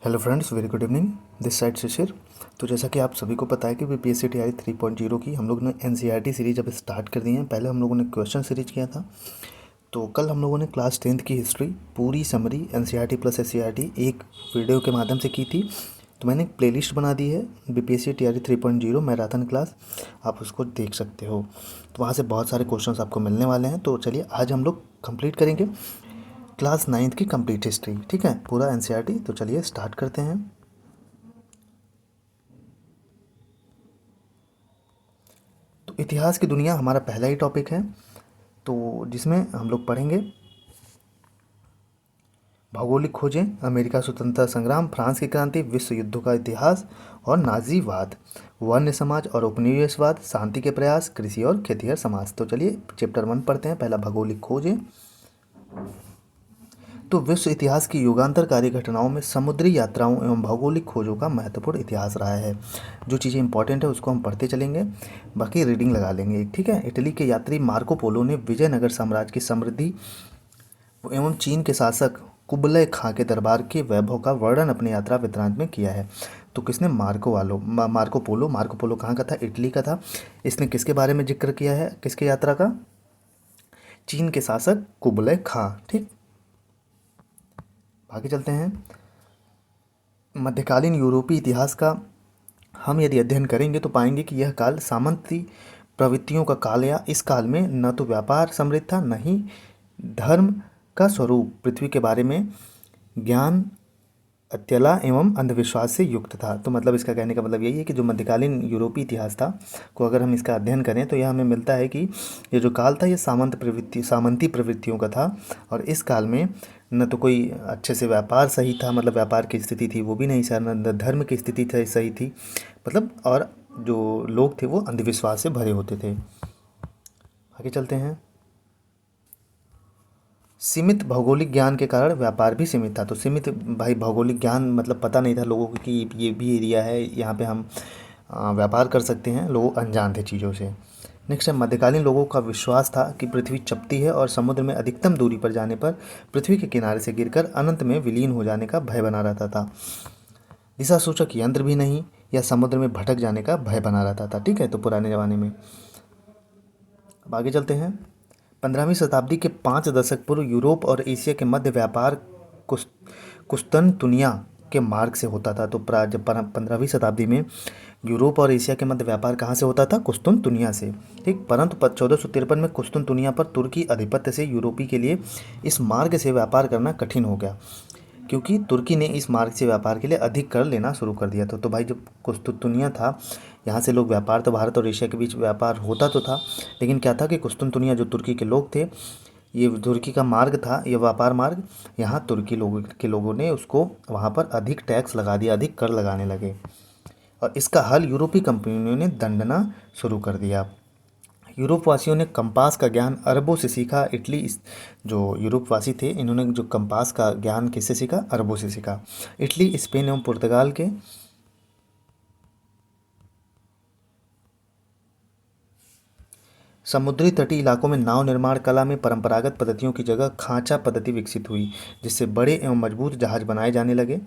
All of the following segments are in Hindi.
Hello friends, very good evening. This side Shishir. तो जैसा कि आप सभी को पता है कि बीपीएससी टीआरई 3.0 की हम लोग ने एनसीईआरटी सीरीज अब स्टार्ट कर दी है। पहले हम लोगों ने क्वेश्चन सीरीज किया था। तो कल हम लोगों ने क्लास 10th की हिस्ट्री पूरी समरी एनसीईआरटी प्लस एससीईआरटी एक वीडियो के माध्यम से की थी। तो मैंने एक प्लेलिस्ट बना दी है बीपीएससी टीआरई 3.0 मैराथन क्लास, आप उसको देख सकते हो। तो वहाँ से बहुत सारे क्वेश्चंस आपको मिलने वाले हैं। तो चलिए आज हम लोग कंप्लीट करेंगे क्लास 9th की कंप्लीट हिस्ट्री, ठीक है, पूरा एनसीईआरटी। तो चलिए स्टार्ट करते हैं। तो इतिहास की दुनिया हमारा पहला ही टॉपिक है, तो जिसमें हम लोग पढ़ेंगे भौगोलिक खोजें, अमेरिका स्वतंत्रता संग्राम, फ्रांस की क्रांति, विश्व युद्धों का इतिहास और नाजीवाद, वन्य समाज और उपनिवेशवाद, शांति के प्रयास, कृषि और खेतीहर समाज। तो चलिए चैप्टर 1 पढ़ते हैं। पहला भौगोलिक खोजें। तो विश्व इतिहास की युगांतरकारी घटनाओं में समुद्री यात्राओं एवं भौगोलिक खोजों का महत्वपूर्ण इतिहास रहा है। जो चीज़ें इंपॉर्टेंट है उसको हम पढ़ते चलेंगे, बाकी रीडिंग लगा लेंगे, ठीक है। इटली के यात्री मार्को पोलो ने विजयनगर साम्राज्य की समृद्धि एवं चीन के शासक कुबलय खां के दरबार के वैभव का वर्णन अपनी यात्रा वृत्तांत में किया है। तो किसने? मार्को पोलो कहाँ का था? इटली का था। इसने किसके बारे में जिक्र किया है, किसके यात्रा का? चीन के शासक कुबलय खां, ठीक। आगे चलते हैं। मध्यकालीन यूरोपीय इतिहास का हम यदि अध्ययन करेंगे तो पाएंगे कि यह काल सामंती प्रवृत्तियों का काल या इस काल में न तो व्यापार समृद्ध था, न ही धर्म का स्वरूप पृथ्वी के बारे में ज्ञान अत्यला एवं अंधविश्वास से युक्त था। तो मतलब इसका कहने का मतलब यही है कि जो मध्यकालीन यूरोपीय इतिहास था को अगर हम इसका अध्ययन करें तो यह हमें मिलता है कि ये जो काल था ये सामंती प्रवृत्तियों का था। और इस काल में न तो कोई अच्छे से व्यापार सही था, मतलब व्यापार की स्थिति थी वो भी नहीं सही, न धर्म की स्थिति सही थी, मतलब, और जो लोग थे वो अंधविश्वास से भरे होते थे। आगे चलते हैं। सीमित भौगोलिक ज्ञान के कारण व्यापार भी सीमित था। तो सीमित भाई भौगोलिक ज्ञान मतलब पता नहीं था लोगों को कि ये भी एरिया है, यहाँ पे हम व्यापार कर सकते हैं, लोग अनजान थे चीज़ों से। नेक्स्ट है, मध्यकालीन लोगों का विश्वास था कि पृथ्वी चपटी है और समुद्र में अधिकतम दूरी पर जाने पर पृथ्वी के किनारे से गिरकर अनंत में विलीन हो जाने का भय बना रहता था। दिशा सूचक यंत्र भी नहीं या समुद्र में भटक जाने का भय बना रहता था, ठीक है, तो पुराने ज़माने में। अब आगे चलते हैं। 15वीं शताब्दी के 5 दशक पूर्व यूरोप और एशिया के मध्य व्यापार कुस्तुनतुनिया के मार्ग से होता था। तो जब 15वीं शताब्दी में यूरोप और एशिया के मध्य व्यापार कहाँ से होता था? कुस्तुनतुनिया से, ठीक। परंतु 1453 में कुस्तुनतुनिया पर तुर्की आधिपत्य से यूरोपी के लिए इस मार्ग से व्यापार करना कठिन हो गया, क्योंकि तुर्की ने इस मार्ग से व्यापार के लिए अधिक कर लेना शुरू कर दिया था। तो भाई जब कुस्तुनतुनिया था, यहाँ से लोग व्यापार, तो भारत और एशिया के बीच व्यापार होता तो था, लेकिन क्या था कि कुस्तुनतुनिया जो तुर्की के लोग थे, ये तुर्की का मार्ग था, ये व्यापार मार्ग, यहाँ तुर्की लोगों ने उसको वहाँ पर अधिक टैक्स लगा दिया, अधिक कर लगाने लगे। और इसका हल यूरोपीय कंपनियों ने दंडना शुरू कर दिया। यूरोप वासियों ने कंपास का ज्ञान अरबों से सीखा। जो यूरोप वासी थे इन्होंने जो कंपास का ज्ञान किससे सीखा? अरबों से सीखा। इटली, स्पेन एवं पुर्तगाल के समुद्री तटीय इलाकों में नाव निर्माण कला में परंपरागत पद्धतियों की जगह खांचा पद्धति विकसित हुई, जिससे बड़े एवं मजबूत जहाज बनाए जाने लगे।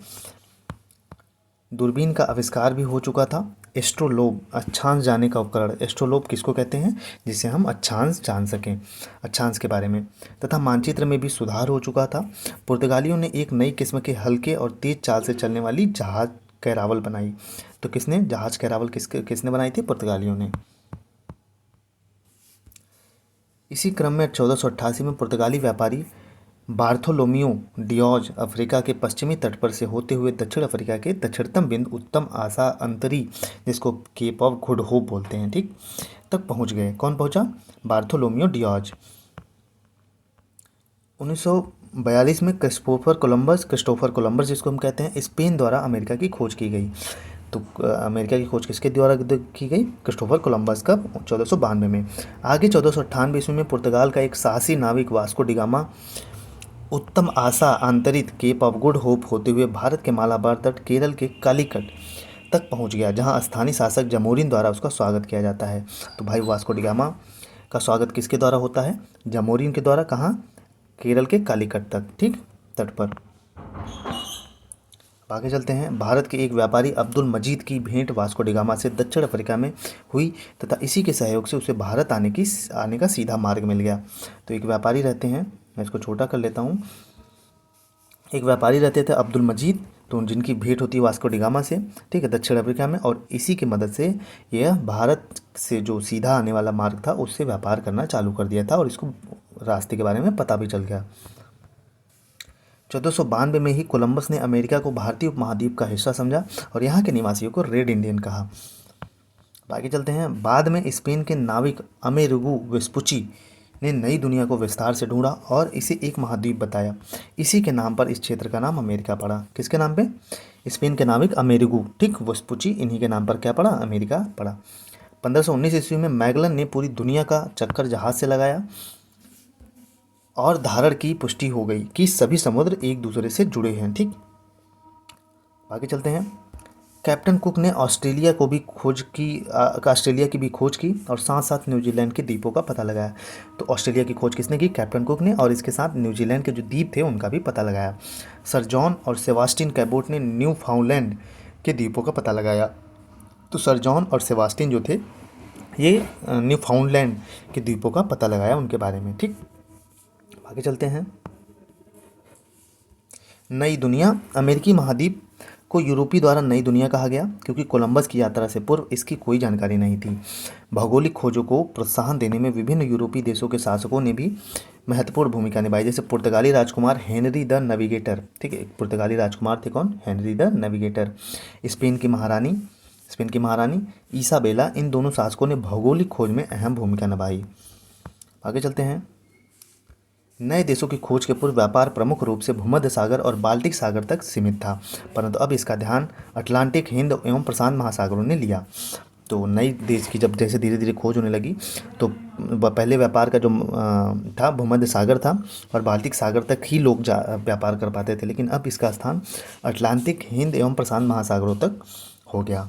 दूरबीन का आविष्कार भी हो चुका था। एस्ट्रोलोब, अक्षांश जानने का उपकरण, एस्ट्रोलोब किसको कहते हैं? जिससे हम अक्षांश जान सकें, अक्षांश के बारे में। तथा मानचित्र में भी सुधार हो चुका था। पुर्तगालियों ने एक नई किस्म के हल्के और तेज चाल से चलने वाली जहाज कैरावल बनाई। तो किसने जहाज कैरावल किसने बनाई थी? पुर्तगालियों ने। इसी क्रम में 1488 में पुर्तगाली व्यापारी बार्थोलोमियो डियोज अफ्रीका के पश्चिमी तट पर से होते हुए दक्षिण अफ्रीका के दक्षिणतम बिंदु उत्तम आशा अंतरी, जिसको केप ऑफ गुड होप बोलते हैं, ठीक, तक पहुंच गए। कौन पहुंचा? बार्थोलोमियो डियोज। 1942 में क्रिस्टोफर कोलंबस जिसको हम कहते हैं, स्पेन द्वारा अमेरिका की खोज की गई। तो अमेरिका की खोज किसके द्वारा की गई? क्रिस्टोफर कोलंबस का 1492 में। आगे 1498 ईस्वी में पुर्तगाल का एक साहसी नाविक वास्को डिगामा उत्तम आशा आंतरित केप ऑफ गुड होप होते हुए भारत के मालाबार तट, केरल के कालीकट तक पहुंच गया, जहां स्थानीय शासक जमोरिन द्वारा उसका स्वागत किया जाता है। तो भाई वास्को डिगामा का स्वागत किसके द्वारा होता है? जमोरिन के द्वारा। कहाँ? केरल के कालीकट तक, ठीक, तट पर। आगे चलते हैं। भारत के एक व्यापारी अब्दुल मजीद की भेंट वास्को डी गामा से दक्षिण अफ्रीका में हुई तथा इसी के सहयोग से उसे भारत आने का सीधा मार्ग मिल गया। तो एक व्यापारी रहते हैं, मैं इसको छोटा कर लेता हूँ। एक व्यापारी रहते थे अब्दुल मजीद, तो जिनकी भेंट होती है वास्को डी गामा से, ठीक है, दक्षिण अफ्रीका में, और इसी की मदद से यह भारत से जो सीधा आने वाला मार्ग था उससे व्यापार करना चालू कर दिया था और इसको रास्ते के बारे में पता भी चल गया। 1492 में ही कोलंबस ने अमेरिका को भारतीय उपमहाद्वीप का हिस्सा समझा और यहाँ के निवासियों को रेड इंडियन कहा। आगे चलते हैं। बाद में स्पेन के नाविक अमेरिगो वेस्पुची ने नई दुनिया को विस्तार से ढूंढा और इसे एक महाद्वीप बताया। इसी के नाम पर इस क्षेत्र का नाम अमेरिका पड़ा। किसके नाम पे? स्पेन के नाविक अमेरिगो, ठीक, वेस्पुची, इन्हीं के नाम पर क्या पड़ा? अमेरिका पड़ा। 1519 ईस्वी में मैगलन ने पूरी दुनिया का चक्कर जहाज से लगाया और धारण की पुष्टि हो गई कि सभी समुद्र एक दूसरे से जुड़े हैं, ठीक। आगे चलते हैं। कैप्टन कुक ने ऑस्ट्रेलिया की भी खोज की और साथ साथ न्यूजीलैंड के द्वीपों का पता लगाया। तो ऑस्ट्रेलिया की खोज किसने की? कैप्टन कुक ने, और इसके साथ न्यूजीलैंड के जो द्वीप थे उनका भी पता लगाया। सर जॉन और सेबास्टिन कैबोट ने न्यू फाउंडलैंड के द्वीपों का पता लगाया। तो सर जॉन और सेबास्टिन जो थे ये न्यू फाउंडलैंड के द्वीपों का पता लगाया उनके बारे में, ठीक। आगे चलते हैं। नई दुनिया। अमेरिकी महाद्वीप को यूरोपी द्वारा नई दुनिया कहा गया क्योंकि कोलंबस की यात्रा से पूर्व इसकी कोई जानकारी नहीं थी। भौगोलिक खोजों को प्रोत्साहन देने में विभिन्न यूरोपीय देशों के शासकों ने भी महत्वपूर्ण भूमिका निभाई। जैसे पुर्तगाली राजकुमार हेनरी द नेविगेटर, ठीक है, पुर्तगाली राजकुमार थे कौन? Henry the navigator. स्पेन की महारानी इसाबेला, इन दोनों शासकों ने भौगोलिक खोज में अहम भूमिका निभाई। आगे चलते हैं। नए देशों की खोज के पूर्व व्यापार प्रमुख रूप से भूमध्य सागर और बाल्टिक सागर तक सीमित था, परंतु अब इसका ध्यान अटलांटिक, हिंद एवं प्रशांत महासागरों ने लिया। तो नई देश की जब जैसे धीरे धीरे खोज होने लगी तो पहले व्यापार का जो था भूमध्य सागर था और बाल्टिक सागर तक ही लोग व्यापार कर पाते थे, लेकिन अब इसका स्थान अटलांटिक, हिंद एवं प्रशांत महासागरों तक हो गया।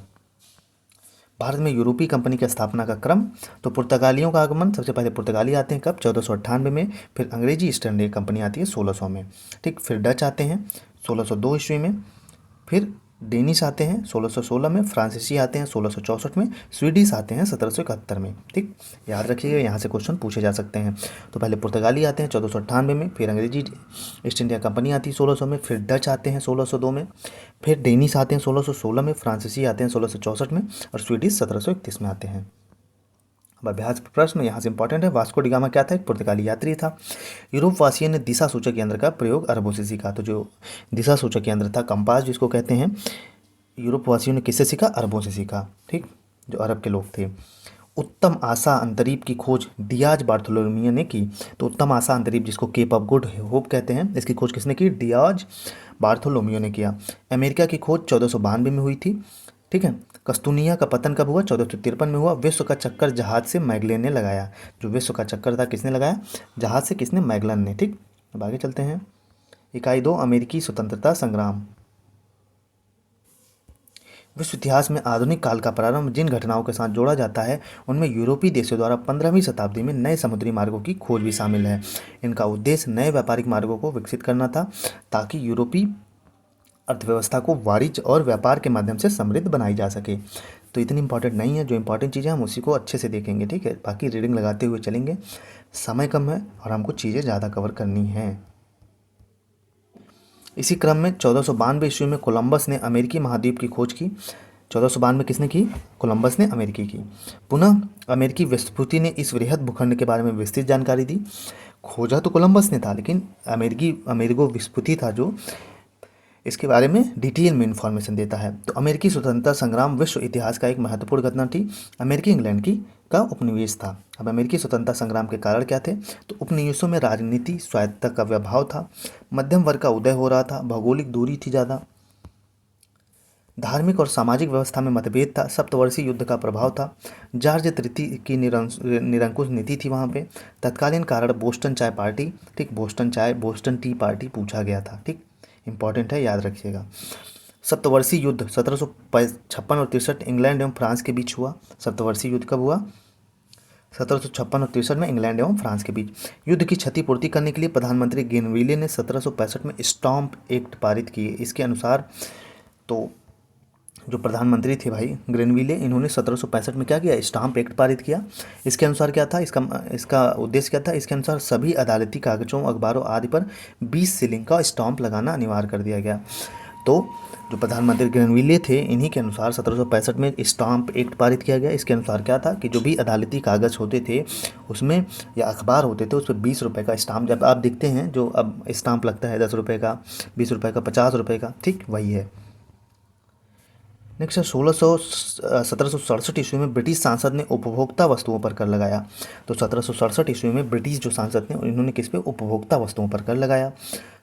भारत में यूरोपीय कंपनी की स्थापना का क्रम। तो पुर्तगालियों का आगमन, सबसे पहले पुर्तगाली आते हैं कब? 1498 में। फिर अंग्रेजी ईस्ट इंडिया कंपनी आती है 1600 में, ठीक। फिर डच आते हैं 1602 ईस्वी में। फिर डेनिश आते हैं 1616 में। फ्रांसीसी आते हैं 1664 में। स्वीडिश आते हैं 1771 में, ठीक। याद रखिएगा, यहाँ से क्वेश्चन पूछे जा सकते हैं। तो पहले पुर्तगाली आते हैं 1498 में, फिर अंग्रेजी ईस्ट इंडिया कंपनी आती है 1600 में, फिर डच आते हैं 1602 में, फिर डेनिश आते हैं 1616 में, फ्रांसीसी आते हैं 1664 में और स्वीडिश 1731 में आते हैं। अब अभ्यास प्रश्न यहाँ से इंपॉर्टेंट है। वास्को डी गामा क्या था? एक पुर्तगाली यात्री था। यूरोप वासियों ने दिशा सूचक यंत्र का प्रयोग अरबों से सीखा। तो जो दिशा सूचक यंत्र था, कंपास जिसको कहते हैं, यूरोप वासियों ने किससे सीखा? अरबों से सीखा, ठीक, जो अरब के लोग थे। उत्तम आशा अंतरीप की खोज डियाज बार्थोलोमियो ने की। तो उत्तम आशा अंतरीप जिसको केप ऑफ गुड होप कहते हैं, इसकी खोज किसने की? डियाज बार्थोलोमियो ने किया। अमेरिका की खोज 1492 में हुई थी, ठीक है। कस्तूनिया का पतन कब हुआ? 1453 में हुआ। विश्व का चक्कर जहाज से मैगलन ने लगाया। जो विश्व का चक्कर था किसने लगाया? जहाज से किसने? मैगलन ने, ठीक। अब आगे चलते हैं। इकाई 2 अमेरिकी स्वतंत्रता संग्राम। विश्व इतिहास में आधुनिक काल का प्रारंभ जिन घटनाओं के साथ जोड़ा जाता है उनमें यूरोपीय देशों द्वारा 15वीं शताब्दी में नए समुद्री मार्गों की खोज भी शामिल है। इनका उद्देश्य नए व्यापारिक मार्गों को विकसित करना था ताकि यूरोपीय अर्थव्यवस्था को वाणिज्य और व्यापार के माध्यम से समृद्ध बनाई जा सके। तो इतनी इंपॉर्टेंट नहीं है, जो इंपॉर्टेंट चीज़ें हम उसी को अच्छे से देखेंगे, ठीक है। बाकी रीडिंग लगाते हुए चलेंगे, समय कम है और हमको चीज़ें ज़्यादा कवर करनी हैं। इसी क्रम में 1492 ईस्वी में कोलंबस ने अमेरिकी महाद्वीप की खोज की। 1492 किसने की? कोलंबस ने अमेरिकी की। पुनः अमेरिकी वेस्पुची ने इस वृहद भूखंड के बारे में विस्तृत जानकारी दी। खोजा तो कोलंबस ने था, लेकिन अमेरिगो वेस्पुची था जो इसके बारे में डिटेल में इंफॉर्मेशन देता है। तो अमेरिकी स्वतंत्रता संग्राम विश्व इतिहास का एक महत्वपूर्ण घटना थी। अमेरिकी इंग्लैंड का उपनिवेश था। अब अमेरिकी स्वतंत्रता संग्राम के कारण क्या थे? तो उपनिवेशों में राजनीति स्वायत्तता का अभाव था, मध्यम वर्ग का उदय हो रहा था, भौगोलिक दूरी थी ज़्यादा, धार्मिक और सामाजिक व्यवस्था में मतभेद था, सप्तवर्षीय युद्ध का प्रभाव था, जॉर्ज तृतीय की निरंकुश नीति थी वहाँ पे। तत्कालीन कारण बोस्टन चाय पार्टी, ठीक, बोस्टन टी पार्टी पूछा गया था, ठीक, इंपॉर्टेंट है, याद रखिएगा। सप्तवर्षीय युद्ध 1756 और 63 इंग्लैंड एवं फ्रांस के बीच हुआ। सप्तवर्षीय युद्ध कब हुआ? 1756 और 63 में इंग्लैंड एवं फ्रांस के बीच। युद्ध की क्षतिपूर्ति करने के लिए प्रधानमंत्री ग्रेनविले ने 1765 में स्टॉम्प एक्ट पारित किए। इसके अनुसार तो जो प्रधानमंत्री थे भाई ग्रेनविले, इन्होंने 1765 में क्या किया, स्टाम्प एक्ट पारित किया। इसके अनुसार क्या था, इसका इसका उद्देश्य क्या था, इसके अनुसार सभी अदालती कागजों, अखबारों आदि पर 20 शिलिंग का स्टाम्प लगाना अनिवार्य कर दिया गया। तो जो प्रधानमंत्री ग्रेनविले थे, इन्हीं के अनुसार 1765 में स्टाम्प एक्ट पारित किया गया। इसके अनुसार क्या था कि जो भी अदालती कागज़ होते थे उसमें, या अखबार होते थे, उस पर 20 रुपये का स्टाम्प, जब आप देखते हैं जो अब स्टाम्प लगता है 10 रुपये का, 20 रुपये का, 50 रुपये का, ठीक वही है। नेक्स्ट है 1767 ईस्वी में ब्रिटिश सांसद ने उपभोक्ता वस्तुओं पर कर लगाया। तो 1767 ईस्वी में ब्रिटिश जो सांसद थे इन्होंने किस पे, उपभोक्ता वस्तुओं पर कर लगाया।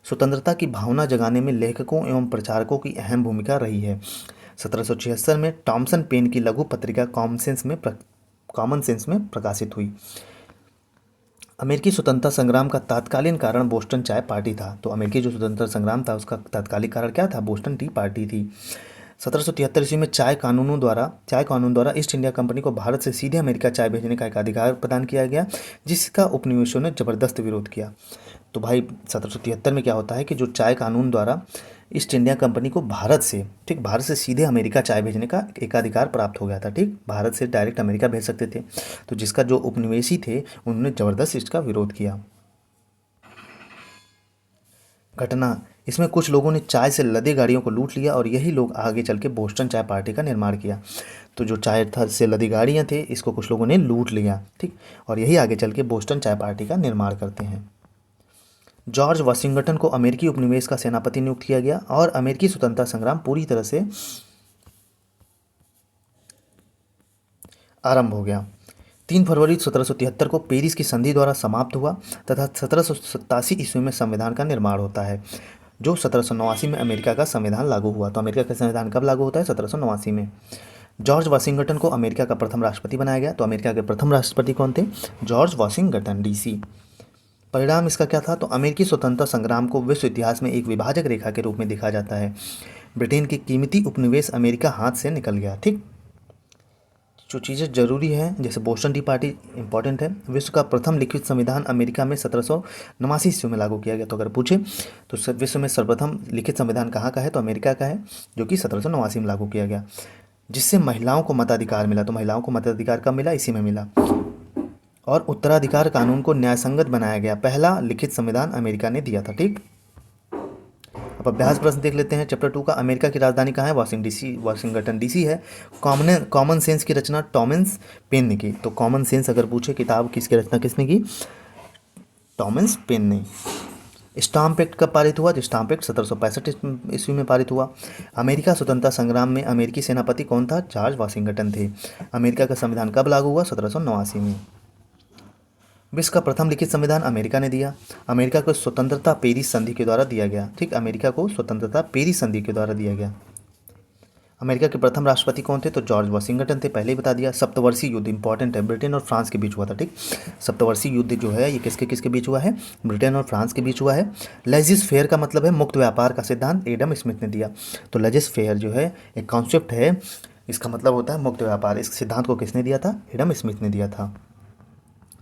स्वतंत्रता की भावना जगाने में लेखकों एवं प्रचारकों की अहम भूमिका रही है। 1776 में टॉमसन पेन की लघु पत्रिका कॉमन सेंस में प्रकाशित हुई। अमेरिकी स्वतंत्रता संग्राम का तात्कालीन कारण बोस्टन चाय पार्टी था। तो अमेरिकी जो स्वतंत्रता संग्राम था उसका तात्कालिक कारण क्या था, बोस्टन टी पार्टी थी। 1773 ईस्वी में चाय कानून द्वारा ईस्ट इंडिया कंपनी को भारत से सीधे अमेरिका चाय भेजने का एक अधिकार प्रदान किया गया, जिसका उपनिवेशों ने जबरदस्त विरोध किया। तो भाई 1773 में क्या होता है कि जो चाय कानून द्वारा ईस्ट इंडिया कंपनी को भारत से सीधे अमेरिका चाय भेजने का एक अधिकार प्राप्त हो गया था। ठीक, भारत से डायरेक्ट अमेरिका भेज सकते थे। तो जिसका जो उपनिवेशी थे उन्होंने ज़बरदस्त इसका विरोध किया। घटना, इसमें कुछ लोगों ने चाय से लदे गाड़ियों को लूट लिया और यही लोग आगे चल के बोस्टन चाय पार्टी का निर्माण किया। तो जो चाय था से लदी गाड़ियाँ थे, इसको कुछ लोगों ने लूट लिया, ठीक, और यही आगे चल के बोस्टन चाय पार्टी का निर्माण करते हैं। जॉर्ज वाशिंगटन को अमेरिकी उपनिवेश का सेनापति नियुक्त किया गया और अमेरिकी स्वतंत्रता संग्राम पूरी तरह से आरंभ हो गया। 3 फरवरी 1773 को पेरिस की संधि द्वारा समाप्त हुआ तथा 1787 ईस्वी में संविधान का निर्माण होता है, जो 1789 में अमेरिका का संविधान लागू हुआ। तो अमेरिका का संविधान कब लागू होता है, 1789 में। जॉर्ज वाशिंगटन को अमेरिका का प्रथम राष्ट्रपति बनाया गया। तो अमेरिका के प्रथम राष्ट्रपति कौन थे, जॉर्ज वाशिंगटन डीसी। परिणाम इसका क्या था, तो अमेरिकी स्वतंत्रता संग्राम को विश्व इतिहास में एक विभाजक रेखा के रूप में देखा जाता है। ब्रिटेन की कीमती उपनिवेश अमेरिका हाथ से निकल गया। ठीक, जो चीज़ें जरूरी हैं जैसे बोस्टन टी पार्टी इंपॉर्टेंट है। विश्व का प्रथम लिखित संविधान अमेरिका में 1789 ईस्वी में लागू किया गया। तो अगर पूछे तो विश्व में सर्वप्रथम लिखित संविधान कहाँ का है, तो अमेरिका का है, जो कि 1789 में लागू किया गया, जिससे महिलाओं को मताधिकार मिला। तो महिलाओं को मताधिकार कब मिला, इसी में मिला। और उत्तराधिकार कानून को न्यायसंगत बनाया गया। पहला लिखित संविधान अमेरिका ने दिया था। ठीक, अब अभ्यास प्रश्न देख लेते हैं। चैप्टर 2 का, अमेरिका की राजधानी कहाँ है, वाशिंगटन डीसी है। कॉमन सेंस की रचना टॉमस पेन ने की। तो कॉमन सेंस अगर पूछे किताब किसकी रचना किसने की, टॉमस पेन ने। स्टाम्प एक्ट कब पारित हुआ, जो स्टाम्प एक्ट 1765 ईस्वी में पारित हुआ। अमेरिका स्वतंत्रता संग्राम में अमेरिकी सेनापति कौन था, जॉर्ज वाशिंगटन थे। अमेरिका का संविधान कब लागू हुआ, 1789 में। विश्व का प्रथम लिखित संविधान अमेरिका ने दिया। अमेरिका को स्वतंत्रता पेरिस संधि के द्वारा दिया गया। ठीक, अमेरिका को स्वतंत्रता पेरिस संधि के द्वारा दिया गया। अमेरिका के प्रथम राष्ट्रपति कौन थे, तो जॉर्ज वाशिंगटन थे, पहले ही बता दिया। सप्तवर्षीय युद्ध इंपॉर्टेंट है, ब्रिटेन और फ्रांस के बीच हुआ था। ठीक, सप्तवर्षीय युद्ध जो है ये किसके किसके बीच हुआ है, ब्रिटेन और फ्रांस के बीच हुआ है। लेजिस फेयर का मतलब है मुक्त व्यापार का सिद्धांत, एडम स्मिथ ने दिया। तो लेजिस फेयर जो है एक कॉन्सेप्ट है, इसका मतलब होता है मुक्त व्यापार। इस सिद्धांत को किसने दिया था, एडम स्मिथ ने दिया था।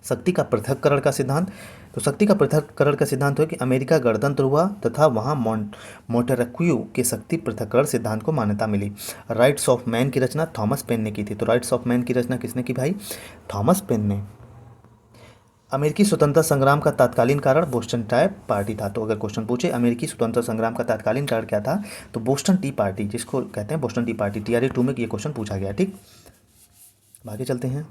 शक्ति का पृथक्करण का सिद्धांत, तो शक्ति का पृथक्करण का सिद्धांत है कि अमेरिका गणतंत्र हुआ तथा वहाँ मोंटेस्क्यू के शक्ति पृथक्करण सिद्धांत को मान्यता मिली। राइट्स ऑफ मैन की रचना थॉमस पेन ने की थी। तो राइट्स ऑफ मैन की रचना किसने की भाई, थॉमस पेन ने। अमेरिकी स्वतंत्रता संग्राम का तात्कालीन कारण बोस्टन चाय पार्टी था। तो अगर क्वेश्चन पूछे अमेरिकी स्वतंत्रता संग्राम का तात्कालीन कारण क्या था, तो बोस्टन टी पार्टी, जिसको कहते हैं बोस्टन टी पार्टी, TRA 2 में ये क्वेश्चन पूछा गया। ठीक, आगे चलते हैं।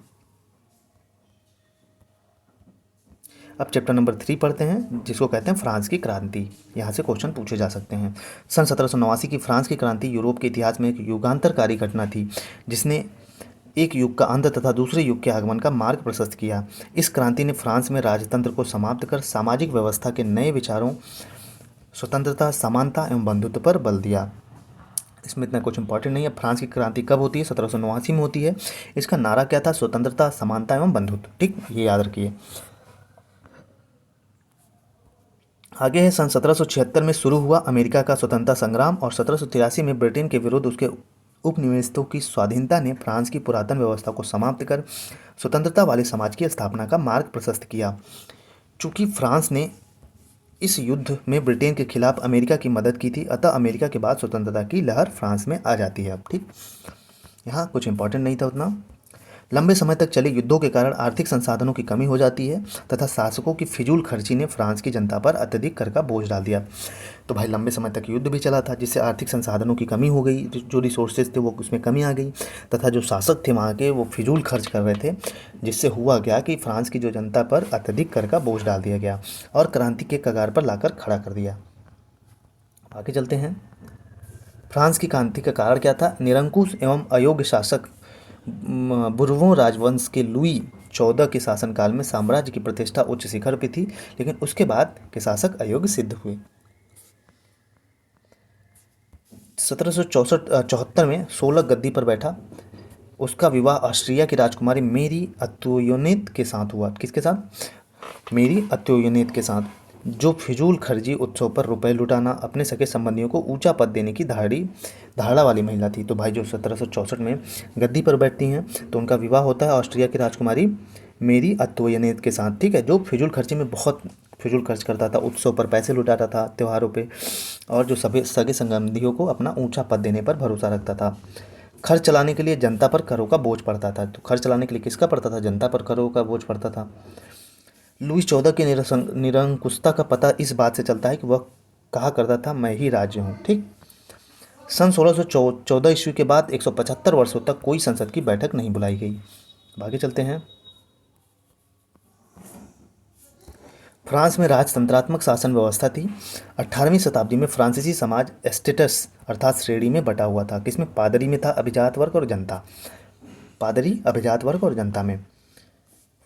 अब चैप्टर नंबर 3 पढ़ते हैं, जिसको कहते हैं फ्रांस की क्रांति। यहाँ से क्वेश्चन पूछे जा सकते हैं। सन 1789 की फ्रांस की क्रांति यूरोप के इतिहास में एक युगांतरकारी घटना थी, जिसने एक युग का अंत तथा दूसरे युग के आगमन का मार्ग प्रशस्त किया। इस क्रांति ने फ्रांस में राजतंत्र को समाप्त कर सामाजिक व्यवस्था के नए विचारों, स्वतंत्रता, समानता एवं बंधुत्व पर बल दिया। इसमें इतना कुछ इंपॉर्टेंट नहीं है। फ्रांस की क्रांति कब होती है, 1789 में होती है। इसका नारा क्या था, स्वतंत्रता, समानता एवं बंधुत्व। ठीक, ये याद रखिए। आगे है, सन 1776 में शुरू हुआ अमेरिका का स्वतंत्रता संग्राम और 1783 में ब्रिटेन के विरुद्ध उसके उपनिवेशों की स्वाधीनता ने फ्रांस की पुरातन व्यवस्था को समाप्त कर स्वतंत्रता वाले समाज की स्थापना का मार्ग प्रशस्त किया। चूँकि फ्रांस ने इस युद्ध में ब्रिटेन के खिलाफ अमेरिका की मदद की थी, अतः अमेरिका के बाद स्वतंत्रता की लहर फ्रांस में आ जाती है। अब ठीक, यहाँ कुछ इंपॉर्टेंट नहीं था उतना। लंबे समय तक चले युद्धों के कारण आर्थिक संसाधनों की कमी हो जाती है तथा शासकों की फिजूल खर्ची ने फ्रांस की जनता पर अत्यधिक कर का बोझ डाल दिया। तो भाई लंबे समय तक युद्ध भी चला था, जिससे आर्थिक संसाधनों की कमी हो गई, जो रिसोर्सेज थे वो उसमें कमी आ गई, तथा जो शासक थे वहाँ के वो फिजूल खर्च कर रहे थे, जिससे हुआ क्या कि फ्रांस की जो जनता पर अत्यधिक कर का बोझ डाल दिया गया और क्रांति के कगार पर लाकर खड़ा कर दिया। आगे चलते हैं। फ्रांस की क्रांति का कारण क्या था? निरंकुश एवं अयोग्य शासक बुर्बों राजवंश के लुई 14 के शासनकाल में साम्राज्य की प्रतिष्ठा उच्च शिखर पे थी, लेकिन उसके बाद के शासक अयोग्य सिद्ध हुए। 1774 में 16 गद्दी पर बैठा। उसका विवाह ऑस्ट्रिया की राजकुमारी मेरी अत्तोयनेत के साथ हुआ। किसके साथ? मेरी अत्योयनेत के साथ, जो फिजूल खर्जी उत्सव पर रुपए लुटाना, अपने सगे संबंधियों को ऊंचा पद देने की धारणा वाली महिला थी। तो भाई जो 1764 में गद्दी पर बैठती हैं तो उनका विवाह होता है ऑस्ट्रिया की राजकुमारी मेरी अत्वयनेत के साथ। ठीक है, जो फिजूल खर्ची में बहुत फिजूल खर्च करता था, उत्सव पर पैसे लुटाता था, त्योहारों पे, और जो सभी सगे संबंधियों को अपना ऊंचा पद देने पर भरोसा रखता था। खर्च चलाने के लिए जनता पर करों का बोझ पड़ता था। तो खर्च चलाने के लिए किसका पड़ता था? जनता पर करों का बोझ पड़ता था। लुई 14 की निरंकुशता का पता इस बात से चलता है कि वह कहा करता था, मैं ही राज्य हूँ। ठीक, सन 1614 ईस्वी के बाद 175 वर्षों तक कोई संसद की बैठक नहीं बुलाई गई। आगे चलते हैं। फ्रांस में राजतंत्रात्मक शासन व्यवस्था थी। 18वीं शताब्दी में फ्रांसीसी समाज स्टेटस अर्थात श्रेणी में बटा हुआ था। किसमें? पादरी में था, अभिजात वर्ग और जनता। पादरी, अभिजात वर्ग और जनता में।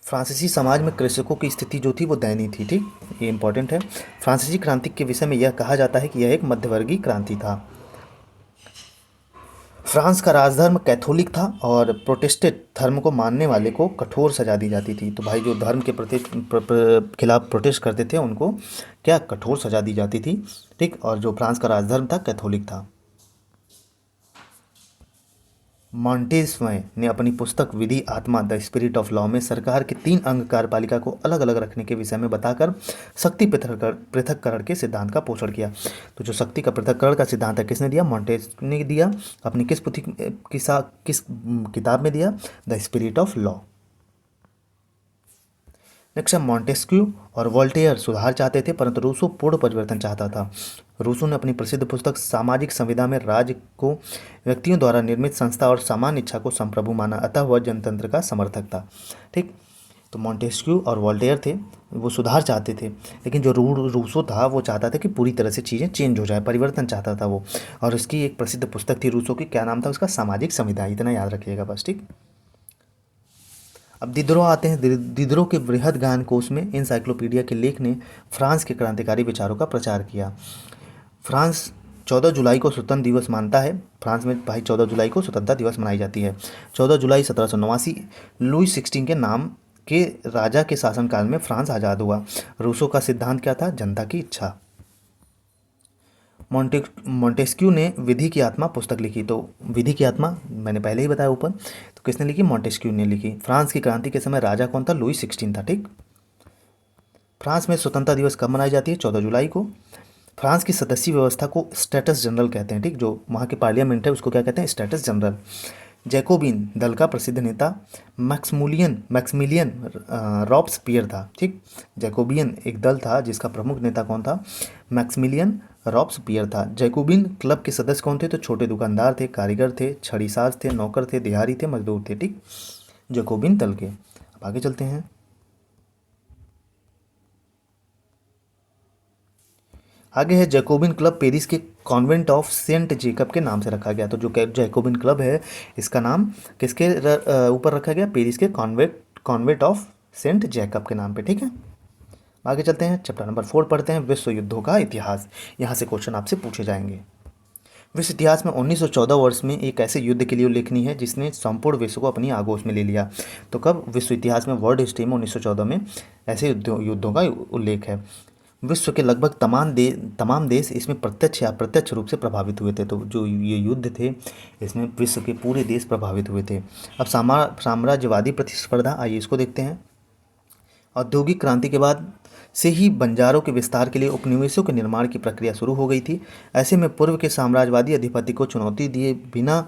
फ्रांसीसी समाज में कृषकों की स्थिति जो थी वो दयनीय थी। ठीक, ये इंपॉर्टेंट है। फ्रांसीसी क्रांति के विषय में यह कहा जाता है कि यह एक मध्यवर्गीय क्रांति था। फ्रांस का राजधर्म कैथोलिक था और प्रोटेस्टेंट धर्म को मानने वाले को कठोर सजा दी जाती थी। तो भाई जो धर्म के प्रति खिलाफ प्रोटेस्ट करते थे उनको क्या कठोर सजा दी जाती थी। ठीक, और जो फ्रांस का राजधर्म था कैथोलिक था। मॉन्टेस्क्यू ने अपनी पुस्तक विधि आत्मा द स्पिरिट ऑफ लॉ में सरकार के 3 अंग कार्यपालिका को अलग अलग रखने के विषय में बताकर शक्ति पृथक्करण के सिद्धांत का पोषण किया। तो जो शक्ति का पृथक्करण का सिद्धांत है किसने दिया? मॉन्टेस्क्यू ने दिया। अपनी किस किताब में दिया? The spirit of law. Next है मॉन्टेस्क्यू और वोल्टेयर सुधार चाहते थे, परंतु रूसो पूर्ण परिवर्तन चाहता था। रूसो ने अपनी प्रसिद्ध पुस्तक सामाजिक संविदा में राज्य को व्यक्तियों द्वारा निर्मित संस्था और सामान्य इच्छा को संप्रभु माना, अतः वह जनतंत्र का समर्थक था। ठीक, तो मॉन्टेस्क्यू और वोल्टेयर थे, वो सुधार चाहते थे, लेकिन जो रूसो था वो चाहता था कि पूरी तरह से चीज़ें चेंज हो जाए, परिवर्तन चाहता था वो। और उसकी एक प्रसिद्ध पुस्तक थी रूसो की, क्या नाम था उसका? सामाजिक संविदा। इतना याद रखिएगा बस। ठीक, अब दिदरो आते हैं। दिदरो के बृहद गान कोश में इंसाइक्लोपीडिया के लेख ने फ्रांस के क्रांतिकारी विचारों का प्रचार किया। फ्रांस 14 जुलाई को स्वतंत्र दिवस मानता है। फ्रांस में भाई 14 जुलाई को स्वतंत्रता दिवस मनाई जाती है। 14 जुलाई 1789 लुई 16 के नाम के राजा के शासनकाल में फ्रांस आज़ाद हुआ। रूसो का सिद्धांत क्या था? जनता की इच्छा। मॉन्टेस्क्यू ने विधि की आत्मा पुस्तक लिखी। तो विधि की आत्मा मैंने पहले ही बताया ऊपर, तो किसने लिखी? मॉन्टेस्क्यू ने लिखी। फ्रांस की क्रांति के समय राजा कौन था? लुई 16 था। ठीक, फ्रांस में स्वतंत्रता दिवस कब मनाई जाती है? 14 जुलाई को। फ्रांस की सदस्य व्यवस्था को स्टेटस जनरल कहते हैं। ठीक, जो वहाँ के पार्लियामेंट है उसको क्या कहते हैं? Status general. जैकोबिन दल का प्रसिद्ध नेता मैक्समिलियन रॉब्सपियर था। ठीक, जैकोबियन एक दल था जिसका प्रमुख नेता कौन था? मैक्समिलियन रॉब्सपियर था। जैकोबिन क्लब के सदस्य कौन थे? तो छोटे दुकानदार थे, कारीगर थे, छड़ीसाज थे, नौकर थे, दिहाड़ी थे, मजदूर थे। ठीक, जैकोबिन दल के। अब आगे चलते हैं। आगे है जैकोबिन क्लब पेरिस के कॉन्वेंट ऑफ सेंट जेकब के नाम से रखा गया। तो जो जैकोबिन क्लब है इसका नाम किसके ऊपर रखा गया? पेरिस के कॉन्वेंट ऑफ सेंट जैकब के नाम पे। ठीक है, आगे चलते हैं। चैप्टर नंबर 4 पढ़ते हैं, विश्व युद्धों का इतिहास। यहाँ से क्वेश्चन आपसे पूछे जाएंगे। विश्व इतिहास में 1914 वर्ष में एक ऐसे युद्ध के लिए उल्लेखनीय है जिसने संपूर्ण विश्व को अपनी आगोश में ले लिया। तो कब? विश्व इतिहास में, वर्ल्ड हिस्ट्री में 1914 में ऐसे युद्धों का उल्लेख है। विश्व के लगभग तमाम देश इसमें प्रत्यक्ष या अप्रत्यक्ष रूप से प्रभावित हुए थे। तो जो ये युद्ध थे इसमें विश्व के पूरे देश प्रभावित हुए थे। अब साम्राज्यवादी प्रतिस्पर्धा, आइए इसको देखते हैं। औद्योगिक क्रांति के बाद से ही बंजारों के विस्तार के लिए उपनिवेशों के निर्माण की प्रक्रिया शुरू हो गई थी। ऐसे में पूर्व के साम्राज्यवादी अधिपति को चुनौती दिए बिना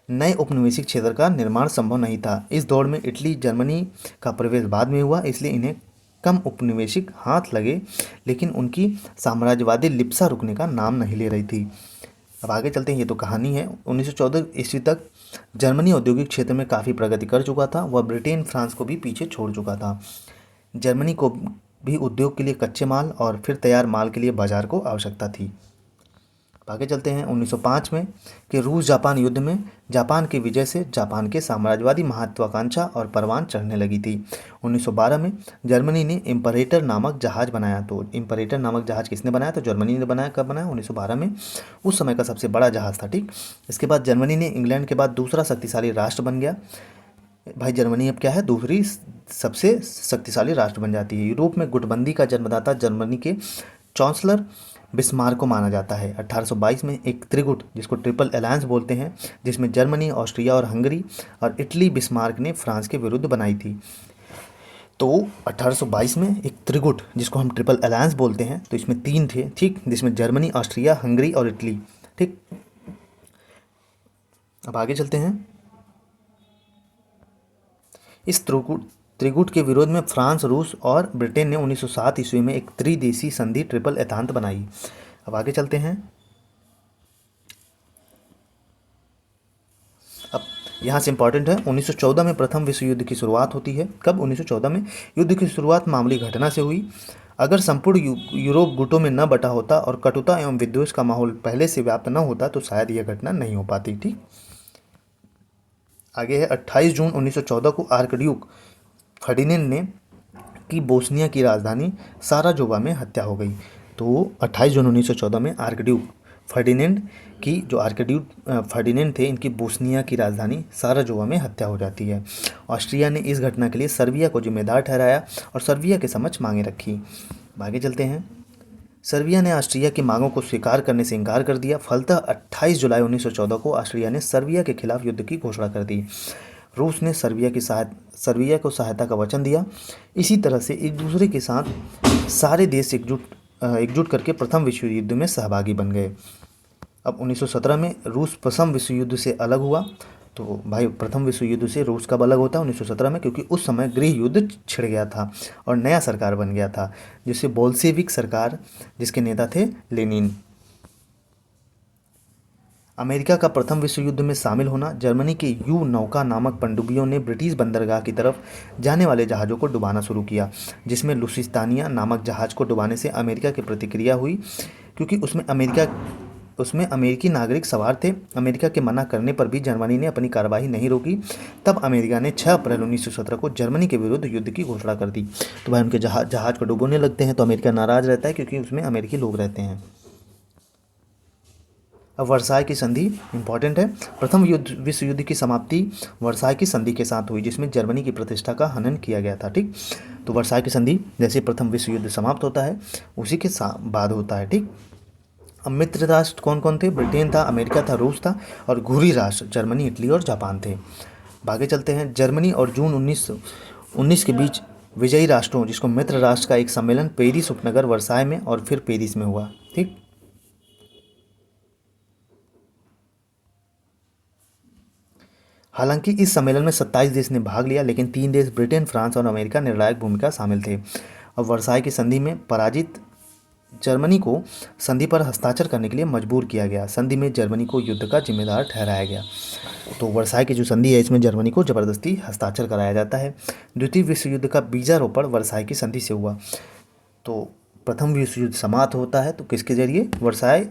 नए उपनिवेशिक क्षेत्र का निर्माण संभव नहीं था। इस दौर में इटली जर्मनी का प्रवेश बाद में हुआ, इसलिए इन्हें कम उपनिवेशिक हाथ लगे, लेकिन उनकी साम्राज्यवादी लिप्सा रुकने का नाम नहीं ले रही थी। अब आगे चलते हैं, ये तो कहानी है। 1914 ईस्वी तक जर्मनी औद्योगिक क्षेत्र में काफ़ी प्रगति कर चुका था। वह ब्रिटेन फ्रांस को भी पीछे छोड़ चुका था। जर्मनी को भी उद्योग के लिए कच्चे माल और फिर तैयार माल के लिए बाजार को आवश्यकता थी। आगे चलते हैं 1905 में कि रूस जापान युद्ध में जापान की विजय से जापान के साम्राज्यवादी महत्वाकांक्षा और परवान चढ़ने लगी थी। 1912 में जर्मनी ने इम्परेटर नामक जहाज बनाया। तो इम्परेटर नामक जहाज किसने बनाया? तो जर्मनी ने बनाया। कब बनाया? 1912 में। उस समय का सबसे बड़ा जहाज था। ठीक, इसके बाद जर्मनी ने इंग्लैंड के बाद दूसरा शक्तिशाली राष्ट्र बन गया। भाई जर्मनी अब क्या है? दूसरी सबसे शक्तिशाली राष्ट्र बन जाती है। यूरोप में गुटबंदी का जन्मदाता जर्मनी के चांसलर बिस्मार्क को माना जाता है। 1822 में एक त्रिगुट, जिसको ट्रिपल अलायंस बोलते हैं, जिसमें जर्मनी, ऑस्ट्रिया और हंगरी और इटली, बिस्मार्क ने फ्रांस के विरुद्ध बनाई थी। तो 1822 में एक त्रिगुट, जिसको हम ट्रिपल अलायंस बोलते हैं, तो इसमें 3 थे। ठीक, जिसमें जर्मनी, ऑस्ट्रिया, हंगरी और इटली। ठीक, अब आगे चलते हैं। इस त्रिगुट के विरोध में फ्रांस, रूस और ब्रिटेन ने 1907 ईस्वी में एक त्रिदेशीय संधि ट्रिपल एतांत बनाई। अब आगे चलते हैं। अब यहाँ से इंपॉर्टेंट है, 1914 में प्रथम विश्व युद्ध की शुरुआत होती है। कब? 1914 में। युद्ध की शुरुआत मामूली घटना से हुई। अगर संपूर्ण यूरोप गुटों में न बटा होता और कटुता एवं विद्वेष का माहौल पहले से व्याप्त न होता तो शायद यह घटना नहीं हो पाती। ठीक, आगे है 28 जून 1914 को आर्कड्यूक फर्डिनेंड ने की बोस्निया की राजधानी साराजोवा में हत्या हो गई। तो 28 जून 1914 में आर्कड्यूक फर्डिनेंड की, जो आर्कड्यूक फर्डिनेंड थे, इनकी बोस्निया की राजधानी साराजोवा में हत्या हो जाती है। ऑस्ट्रिया ने इस घटना के लिए सर्बिया को जिम्मेदार ठहराया और सर्बिया के समक्ष मांगें रखी। आगे चलते हैं। सर्बिया ने ऑस्ट्रिया की मांगों को स्वीकार करने से इनकार कर दिया। फलतः 28 जुलाई 1914 को ऑस्ट्रिया ने सर्बिया के खिलाफ युद्ध की घोषणा कर दी। रूस ने सर्बिया को सहायता का वचन दिया। इसी तरह से एक दूसरे के साथ सारे देश एकजुट करके प्रथम विश्व युद्ध में सहभागी बन गए। अब 1917 में रूस प्रथम विश्व युद्ध से अलग हुआ। तो भाई प्रथम विश्व युद्ध से रूस कब अलग होता है? 1917 में, क्योंकि उस समय गृह युद्ध छिड़ गया था और नया सरकार बन गया था, जिससे बोल्शेविक सरकार, जिसके नेता थे लेनिन। अमेरिका का प्रथम विश्व युद्ध में शामिल होना। जर्मनी के यू नौका नामक पनडुब्बियों ने ब्रिटिश बंदरगाह की तरफ जाने वाले जहाज़ों को डुबाना शुरू किया, जिसमें लुसिस्तानिया नामक जहाज़ को डुबाने से अमेरिका की प्रतिक्रिया हुई, क्योंकि उसमें अमेरिकी नागरिक सवार थे। अमेरिका के मना करने पर भी जर्मनी ने अपनी कार्रवाई नहीं रोकी। तब अमेरिका ने 6 अप्रैल 1917 को जर्मनी के विरुद्ध युद्ध की घोषणा कर दी। तो भाई उनके जहाज़ को डुबोने लगते हैं तो अमेरिका नाराज़ रहता है, क्योंकि उसमें अमेरिकी लोग रहते हैं। अब वर्साय की संधि इंपॉर्टेंट है। प्रथम विश्व युद्ध की समाप्ति वर्साय की संधि के साथ हुई, जिसमें जर्मनी की प्रतिष्ठा का हनन किया गया था। ठीक, तो वर्साय की संधि जैसे प्रथम विश्व युद्ध समाप्त होता है उसी के बाद होता है। ठीक, अब मित्र राष्ट्र कौन कौन थे? ब्रिटेन था, अमेरिका था, रूस था और घुरी राष्ट्र जर्मनी, इटली और जापान थे। आगे चलते हैं। जर्मनी और जून 1919 के बीच विजयी राष्ट्रों, जिसको मित्र राष्ट्र का एक सम्मेलन पेरिस उपनगर वर्साय में और फिर पेरिस में हुआ। ठीक, हालांकि इस सम्मेलन में 27 देश ने भाग लिया, लेकिन 3 देश ब्रिटेन, फ्रांस और अमेरिका निर्णायक भूमिका शामिल थे। अब वर्साय की संधि में पराजित जर्मनी को संधि पर हस्ताक्षर करने के लिए मजबूर किया गया। संधि में जर्मनी को युद्ध का जिम्मेदार ठहराया गया। तो वर्साय की जो संधि है, इसमें जर्मनी को जबरदस्ती हस्ताक्षर कराया जाता है। द्वितीय विश्व युद्ध का बीजारोपण वर्साय की संधि से हुआ। तो प्रथम विश्व युद्ध समाप्त होता है तो किसके जरिए? वर्साय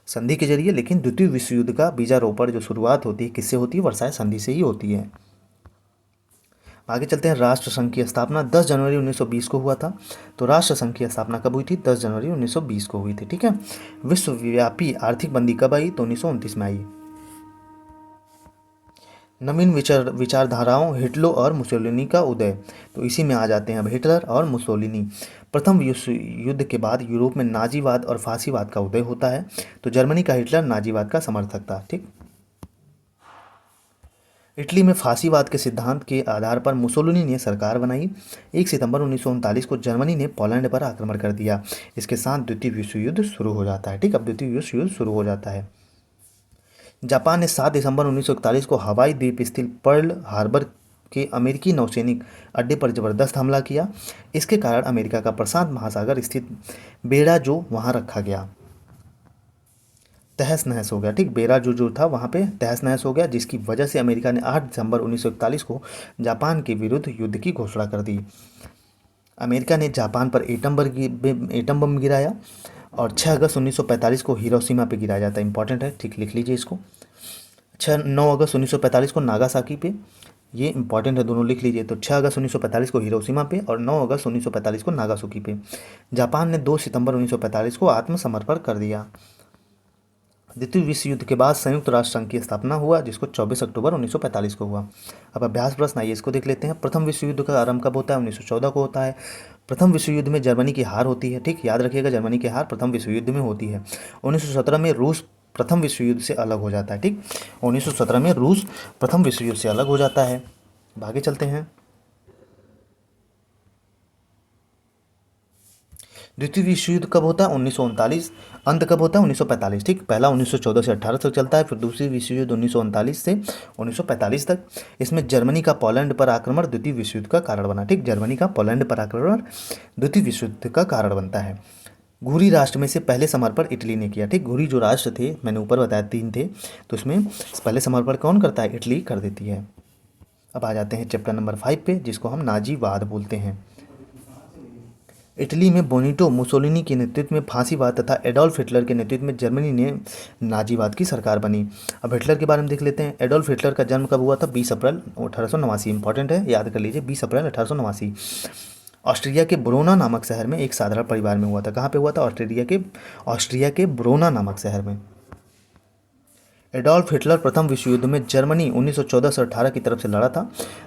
संधि के जरिए, लेकिन द्वितीय विश्व युद्ध का बीजारोपण जो शुरुआत होती है किससे होती है? वर्साय संधि से ही होती है। आगे चलते हैं। राष्ट्र संघ की स्थापना 10 जनवरी 1920 को हुआ था। तो राष्ट्र संघ की स्थापना कब हुई थी? 10 जनवरी 1920 को हुई थी। ठीक है। विश्वव्यापी आर्थिक मंदी कब आई? तो 1929 में आई। नवीन विचारधाराओं हिटलर और मुसोलिनी का उदय। तो इसी में आ जाते हैं अब हिटलर और मुसोलिनी। प्रथम विश्व युद्ध के बाद यूरोप में नाजीवाद और फांसीवाद का उदय होता है। तो जर्मनी का हिटलर नाजीवाद का समर्थक था। ठीक, इटली में फांसीवाद के सिद्धांत के आधार पर मुसोलिनी ने सरकार बनाई। 1 सितंबर 1939 को जर्मनी ने पोलैंड पर आक्रमण कर दिया। इसके साथ द्वितीय विश्व युद्ध शुरू हो जाता है। ठीक, अब द्वितीय विश्व युद्ध शुरू हो जाता है। जापान ने 7 दिसंबर 1941 को हवाई द्वीप स्थित पर्ल हार्बर के अमेरिकी नौसैनिक अड्डे पर जबरदस्त हमला किया। इसके कारण अमेरिका का प्रशांत महासागर स्थित बेड़ा जो वहां रखा गया तहस नहस हो गया। ठीक, बेरा जो था वहाँ पे तहस नहस हो गया, जिसकी वजह से अमेरिका ने 8 दिसंबर 1941 को जापान के विरुद्ध युद्ध की घोषणा कर दी। अमेरिका ने जापान पर एटम बम गिराया और 6 अगस्त 1945 को हिरोशिमा पे गिराया जाता है। इंपॉर्टेंट है, ठीक, लिख लीजिए इसको। 9 अगस्त 1945 को नागासाकी पे, ये इंपॉर्टेंट है, दोनों लिख लीजिए। तो 6 अगस्त 1945 को हिरोशिमा पे और 9 अगस्त 1945 को नागासाकी पे। जापान ने 2 सितंबर 1945 को आत्मसमर्पण कर दिया। द्वितीय विश्व युद्ध के बाद संयुक्त राष्ट्र संघ की स्थापना हुआ, जिसको 24 अक्टूबर 1945 को हुआ। अब अभ्यास प्रश्न आइए, इसको देख लेते हैं। प्रथम विश्व युद्ध का आरंभ कब होता है? 1914 को होता है। प्रथम विश्व युद्ध में जर्मनी की हार होती है। ठीक, याद रखिएगा, जर्मनी की हार प्रथम विश्व युद्ध में होती है। 1917 में रूस प्रथम विश्व युद्ध से अलग हो जाता है। ठीक, 1917 में रूस प्रथम विश्व युद्ध से अलग हो जाता है। आगे चलते हैं। द्वितीय विश्व युद्ध कब होता है? 1939। अंत कब होता है? 1945। ठीक, पहला 1914 से 18 तक चलता है, फिर दूसरी विश्व युद्ध 1939 से 1945 तक। इसमें जर्मनी का पोलैंड पर आक्रमण द्वितीय विश्व युद्ध का कारण बना। ठीक, जर्मनी का पोलैंड पर आक्रमण द्वितीय विश्व युद्ध का कारण बनता है। घुरी राष्ट्र में से पहले समर्पण इटली ने किया। ठीक, घुरी जो राष्ट्र थे, मैंने ऊपर बताया 3 थे, तो इसमें पहले समर्पण कौन करता है? इटली कर देती है। अब आ जाते हैं चैप्टर नंबर 5 पे, जिसको हम नाजीवाद बोलते हैं। इटली में बेनिटो मुसोलिनी के नेतृत्व में फांसीवाद तथा एडोल्फ हिटलर के नेतृत्व में जर्मनी ने नाजीवाद की सरकार बनी। अब हिटलर के बारे में देख लेते हैं। एडोल्फ हिटलर का जन्म कब हुआ था? 20 अप्रैल 1889। इंपॉर्टेंट है, याद कर लीजिए, 20 अप्रैल 1889 ऑस्ट्रिया के ब्रोना नामक शहर में एक साधारण परिवार में हुआ था। कहाँ पे हुआ था? ऑस्ट्रिया के ब्रोना नामक शहर में। एडोल्फ हिटलर प्रथम विश्व युद्ध में जर्मनी 1914 से 18 की तरफ से लड़ा था।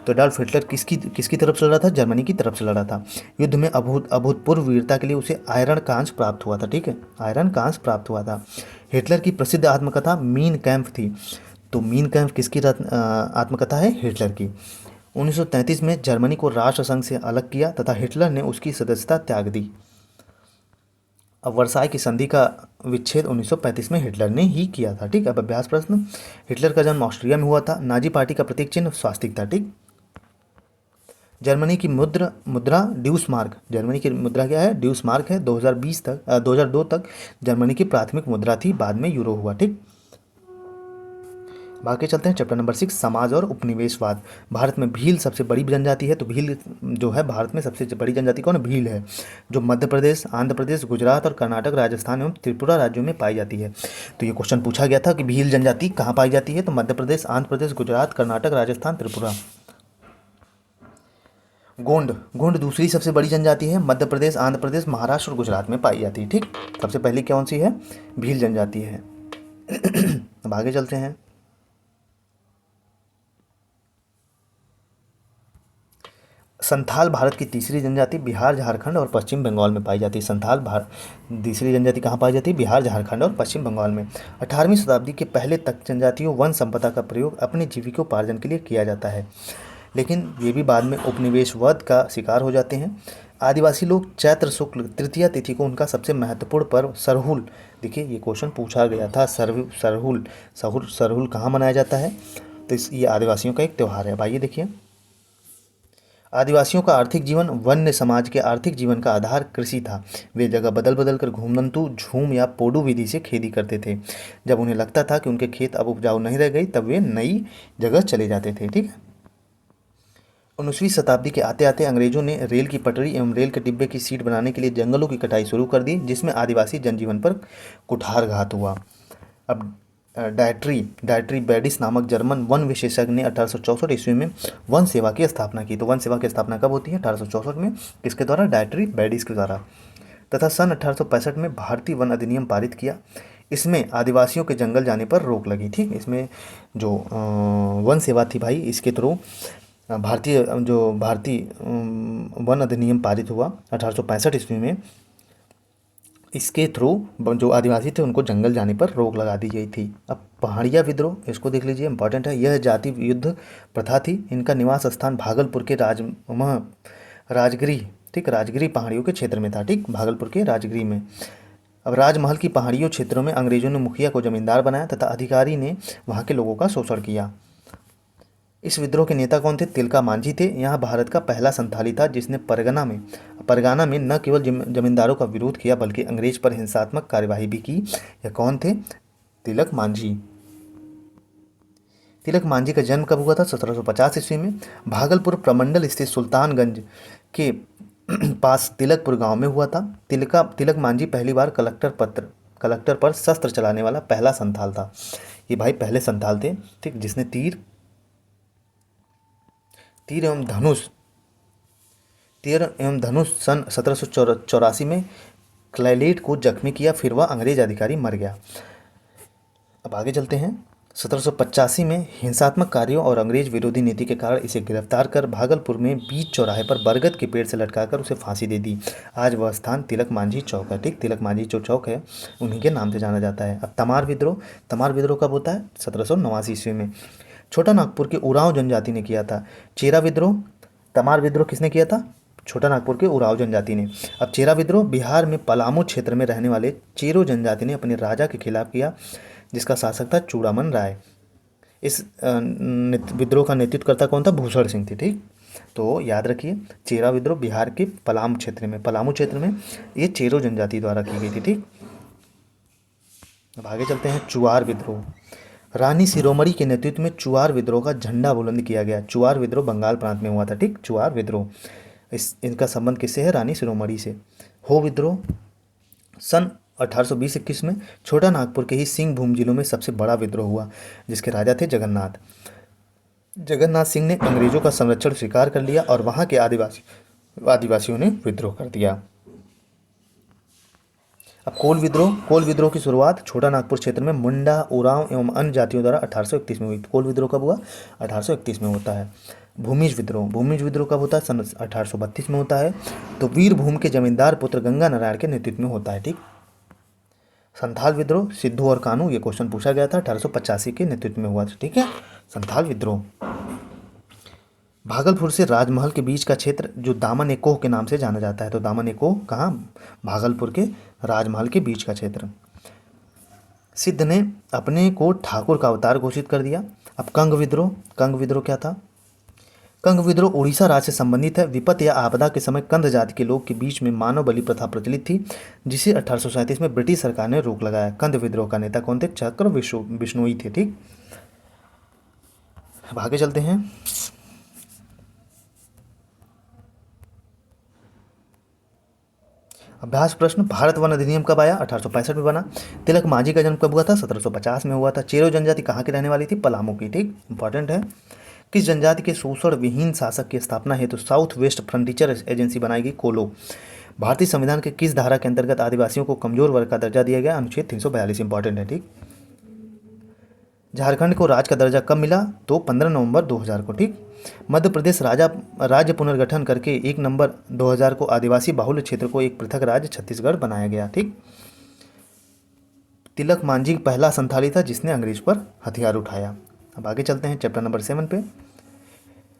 तो एडोल्फ हिटलर किसकी तरफ से लड़ा था? जर्मनी की तरफ से लड़ा था। युद्ध में अभूतपूर्व वीरता के लिए उसे आयरन कांच प्राप्त हुआ था। ठीक है, आयरन कांच प्राप्त हुआ था। हिटलर की प्रसिद्ध आत्मकथा मीन कैंप थी। तो मीन कैंप किसकी आत्मकथा है? हिटलर की। 1933 में जर्मनी को राष्ट्रसंघ से अलग किया तथा हिटलर ने उसकी सदस्यता त्याग दी। अब वर्साई की संधि का विच्छेद 1935 में हिटलर ने ही किया था। ठीक, अब अभ्यास प्रश्न। हिटलर का जन्म ऑस्ट्रिया में हुआ था। नाजी पार्टी का प्रतीक चिन्ह स्वास्तिक था। ठीक, जर्मनी की मुद्रा ड्यूस मार्क। जर्मनी की मुद्रा क्या है? ड्यूस मार्क है। 2002 तक जर्मनी की प्राथमिक मुद्रा थी, बाद में यूरो हुआ। ठीक, बाकी चलते हैं चैप्टर नंबर 6, समाज और उपनिवेशवाद। भारत में भील सबसे बड़ी जनजाति है। तो भील जो है भारत में सबसे बड़ी जनजाति कौन है? भील है, जो मध्य प्रदेश, आंध्र प्रदेश, गुजरात और कर्नाटक, राजस्थान एवं त्रिपुरा राज्यों में पाई जाती है। तो ये क्वेश्चन पूछा गया था कि भील जनजाति कहाँ पाई जाती है? तो मध्य प्रदेश, आंध्र प्रदेश, गुजरात, कर्नाटक, राजस्थान, त्रिपुरा। गोंड दूसरी सबसे बड़ी जनजाति है। मध्य प्रदेश, आंध्र प्रदेश, महाराष्ट्र और गुजरात में पाई जाती है। ठीक, सबसे पहली कौन सी है? भील जनजाति है। अब आगे चलते हैं। संथाल भारत की तीसरी जनजाति बिहार, झारखंड और पश्चिम बंगाल में पाई जाती है। तीसरी जनजाति कहाँ पाई जाती है? बिहार, झारखंड और पश्चिम बंगाल में। 18वीं शताब्दी के पहले तक जनजातियों वन संपदा का प्रयोग अपने जीविकोपार्जन के लिए किया जाता है, लेकिन ये भी बाद में उपनिवेशवाद का शिकार हो जाते हैं। आदिवासी लोग चैत्र शुक्ल तृतीया तिथि को उनका सबसे महत्वपूर्ण पर्व सरहुल, देखिए ये क्वेश्चन पूछा गया था, सरहुल कहाँ मनाया जाता है? तो ये आदिवासियों का एक त्यौहार है। भाई देखिए, आदिवासियों का आर्थिक जीवन, वन्य समाज के आर्थिक जीवन का आधार कृषि था। वे जगह बदल बदल कर घूमंतु, झूम या पोडू विधि से खेती करते थे। जब उन्हें लगता था कि उनके खेत अब उपजाऊ नहीं रह गई, तब वे नई जगह चले जाते थे। ठीक है, 19वीं शताब्दी के आते आते अंग्रेजों ने रेल की पटरी एवं रेल के डिब्बे की सीट बनाने के लिए जंगलों की कटाई शुरू कर दी, जिसमें आदिवासी जनजीवन पर कुठारघात हुआ। अब डायट्री बेडिस नामक जर्मन वन विशेषज्ञ ने 1864 ईस्वी में वन सेवा की स्थापना की। तो वन सेवा की स्थापना कब होती है? 1864 में। किसके द्वारा? डायट्री बेडिस के द्वारा। तथा सन 1865 में भारतीय वन अधिनियम पारित किया। इसमें आदिवासियों के जंगल जाने पर रोक लगी। ठीक, इसमें जो वन सेवा थी भाई, इसके थ्रू भारतीय वन अधिनियम पारित हुआ 1865 ईस्वी में। इसके थ्रू जो आदिवासी थे उनको जंगल जाने पर रोक लगा दी गई थी। अब पहाड़िया विद्रोह, इसको देख लीजिए, इंपॉर्टेंट है। यह जाति युद्ध प्रथा थी। इनका निवास स्थान भागलपुर के राजगिरी, ठीक, राजगिरी पहाड़ियों के क्षेत्र में था, ठीक, भागलपुर के राजगिरी में। अब राजमहल की पहाड़ियों क्षेत्रों में अंग्रेजों ने मुखिया को जमींदार बनाया तथा अधिकारी ने वहाँ के लोगों का शोषण किया। इस विद्रोह के नेता कौन थे? तिलका मांझी थे। यहाँ भारत का पहला संथाली था जिसने परगना में न केवल जमींदारों का विरोध किया बल्कि अंग्रेज पर हिंसात्मक कार्यवाही भी की। यह कौन थे? तिलक मांझी। तिलक मांझी का जन्म कब हुआ था? 1750 ईस्वी में भागलपुर प्रमंडल स्थित सुल्तानगंज के पास तिलकपुर गांव में हुआ था। तिलक मांझी पहली बार कलेक्टर पर शस्त्र चलाने वाला पहला संथाल था। ये भाई पहले संथाल थे, ठीक, जिसने तीर एवं धनुष सन 1784 में क्लैलेट को जख्मी किया। फिर वह अंग्रेज अधिकारी मर गया। अब आगे चलते हैं। 1785 में हिंसात्मक कार्यों और अंग्रेज विरोधी नीति के कारण इसे गिरफ्तार कर भागलपुर में बीच चौराहे पर बरगद के पेड़ से लटकाकर उसे फांसी दे दी। आज वह स्थान तिलक मांझी चौक है, ठीक, तिलक मांझी जो चौक है उन्हीं के नाम से जाना जाता है। अब तमार विद्रोह कब होता है? 1789 ईस्वी में छोटा नागपुर के उरांव जनजाति ने किया था। चेरा विद्रोह, तमार विद्रोह किसने किया था? छोटा नागपुर के उरांव जनजाति ने। अब चेरा विद्रोह बिहार में पलामू क्षेत्र में रहने वाले चेरो जनजाति ने अपने राजा के खिलाफ किया जिसका शासक था चूड़ामन राय। इस विद्रोह का नेतृत्व करता कौन था? भूषण सिंह थे, ठीक। तो याद रखिए, चेरा विद्रोह बिहार के पलामू क्षेत्र में ये चेरो जनजाति द्वारा की गई थी, ठीक। अब आगे चलते हैं। चुआर विद्रोह, रानी शिरोमणि के नेतृत्व में चुआर विद्रोह का झंडा बुलंद किया गया। चुआर विद्रोह बंगाल प्रांत में हुआ था, ठीक, चुआर विद्रोह। इनका संबंध किससे है? रानी शिरोमणि से। हो विद्रोह सन 1820-21 में छोटा नागपुर के ही सिंहभूम जिलों में सबसे बड़ा विद्रोह हुआ जिसके राजा थे जगन्नाथ सिंह ने अंग्रेजों का संरक्षण स्वीकार कर लिया और वहां के आदिवासियों ने विद्रोह कर दिया। अब कोल विद्रोह की शुरुआत छोटा नागपुर क्षेत्र में मुंडा, उरांव एवं अन्य जातियों द्वारा 1831 में हुई। कोल विद्रोह कब हुआ? 1831 में होता है। भूमिज विद्रोह कब होता है? सन 1832 में होता है। तो वीरभूम के जमींदार पुत्र गंगा नारायण के नेतृत्व में होता है, ठीक। संथाल विद्रोह, सिद्धू और कानू, ये क्वेश्चन पूछा गया था, 1885 के नेतृत्व में हुआ था, ठीक है। संथाल विद्रोह। भागलपुर से राजमहल के बीच का क्षेत्र जो दामन ए कोह के नाम से जाना जाता है। तो दामन ए कोह कहाँ? भागलपुर के राजमहल के बीच का क्षेत्र। सिद्ध ने अपने को ठाकुर का अवतार घोषित कर दिया। अब कंग विद्रोह क्या था? कंग विद्रोह उड़ीसा राज्य से संबंधित है। विपत्ति या आपदा के समय कंद जाति के लोग के बीच में मानव बलि प्रथा प्रचलित थी जिसे 1837 में ब्रिटिश सरकार ने रोक लगाया। कंद विद्रोह का नेता कौन थे? चक्र बिश्नोई थे, ठीक। अब आगे चलते हैं। अभ्यास प्रश्न, भारत वन अधिनियम कब आया? 1865 में बना। तिलक मांझी का जन्म कब हुआ था? 1750 में हुआ था। चेरो जनजाति कहाँ की रहने वाली थी? पलामू की, ठीक, इंपॉर्टेंट है। किस जनजाति के शोषण विहीन शासक की स्थापना हेतु साउथ वेस्ट फ्रंटियर एजेंसी बनाई गई? कोलो। भारतीय संविधान के किस धारा के अंतर्गत आदिवासियों को कमजोर वर्ग का दर्जा दिया गया? अनुच्छेद 342, इंपॉर्टेंट है, ठीक। झारखंड को राज्य का दर्जा कब मिला? तो 15 नवंबर 2000 को, ठीक। मध्य प्रदेश राज्य पुनर्गठन करके 1 नवंबर 2000 को आदिवासी बाहुल्य क्षेत्र को एक पृथक राज्य छत्तीसगढ़ बनाया गया, ठीक। तिलक मांझी पहला संथाली था जिसने अंग्रेज पर हथियार उठाया। अब आगे चलते हैं चैप्टर नंबर 7 पे।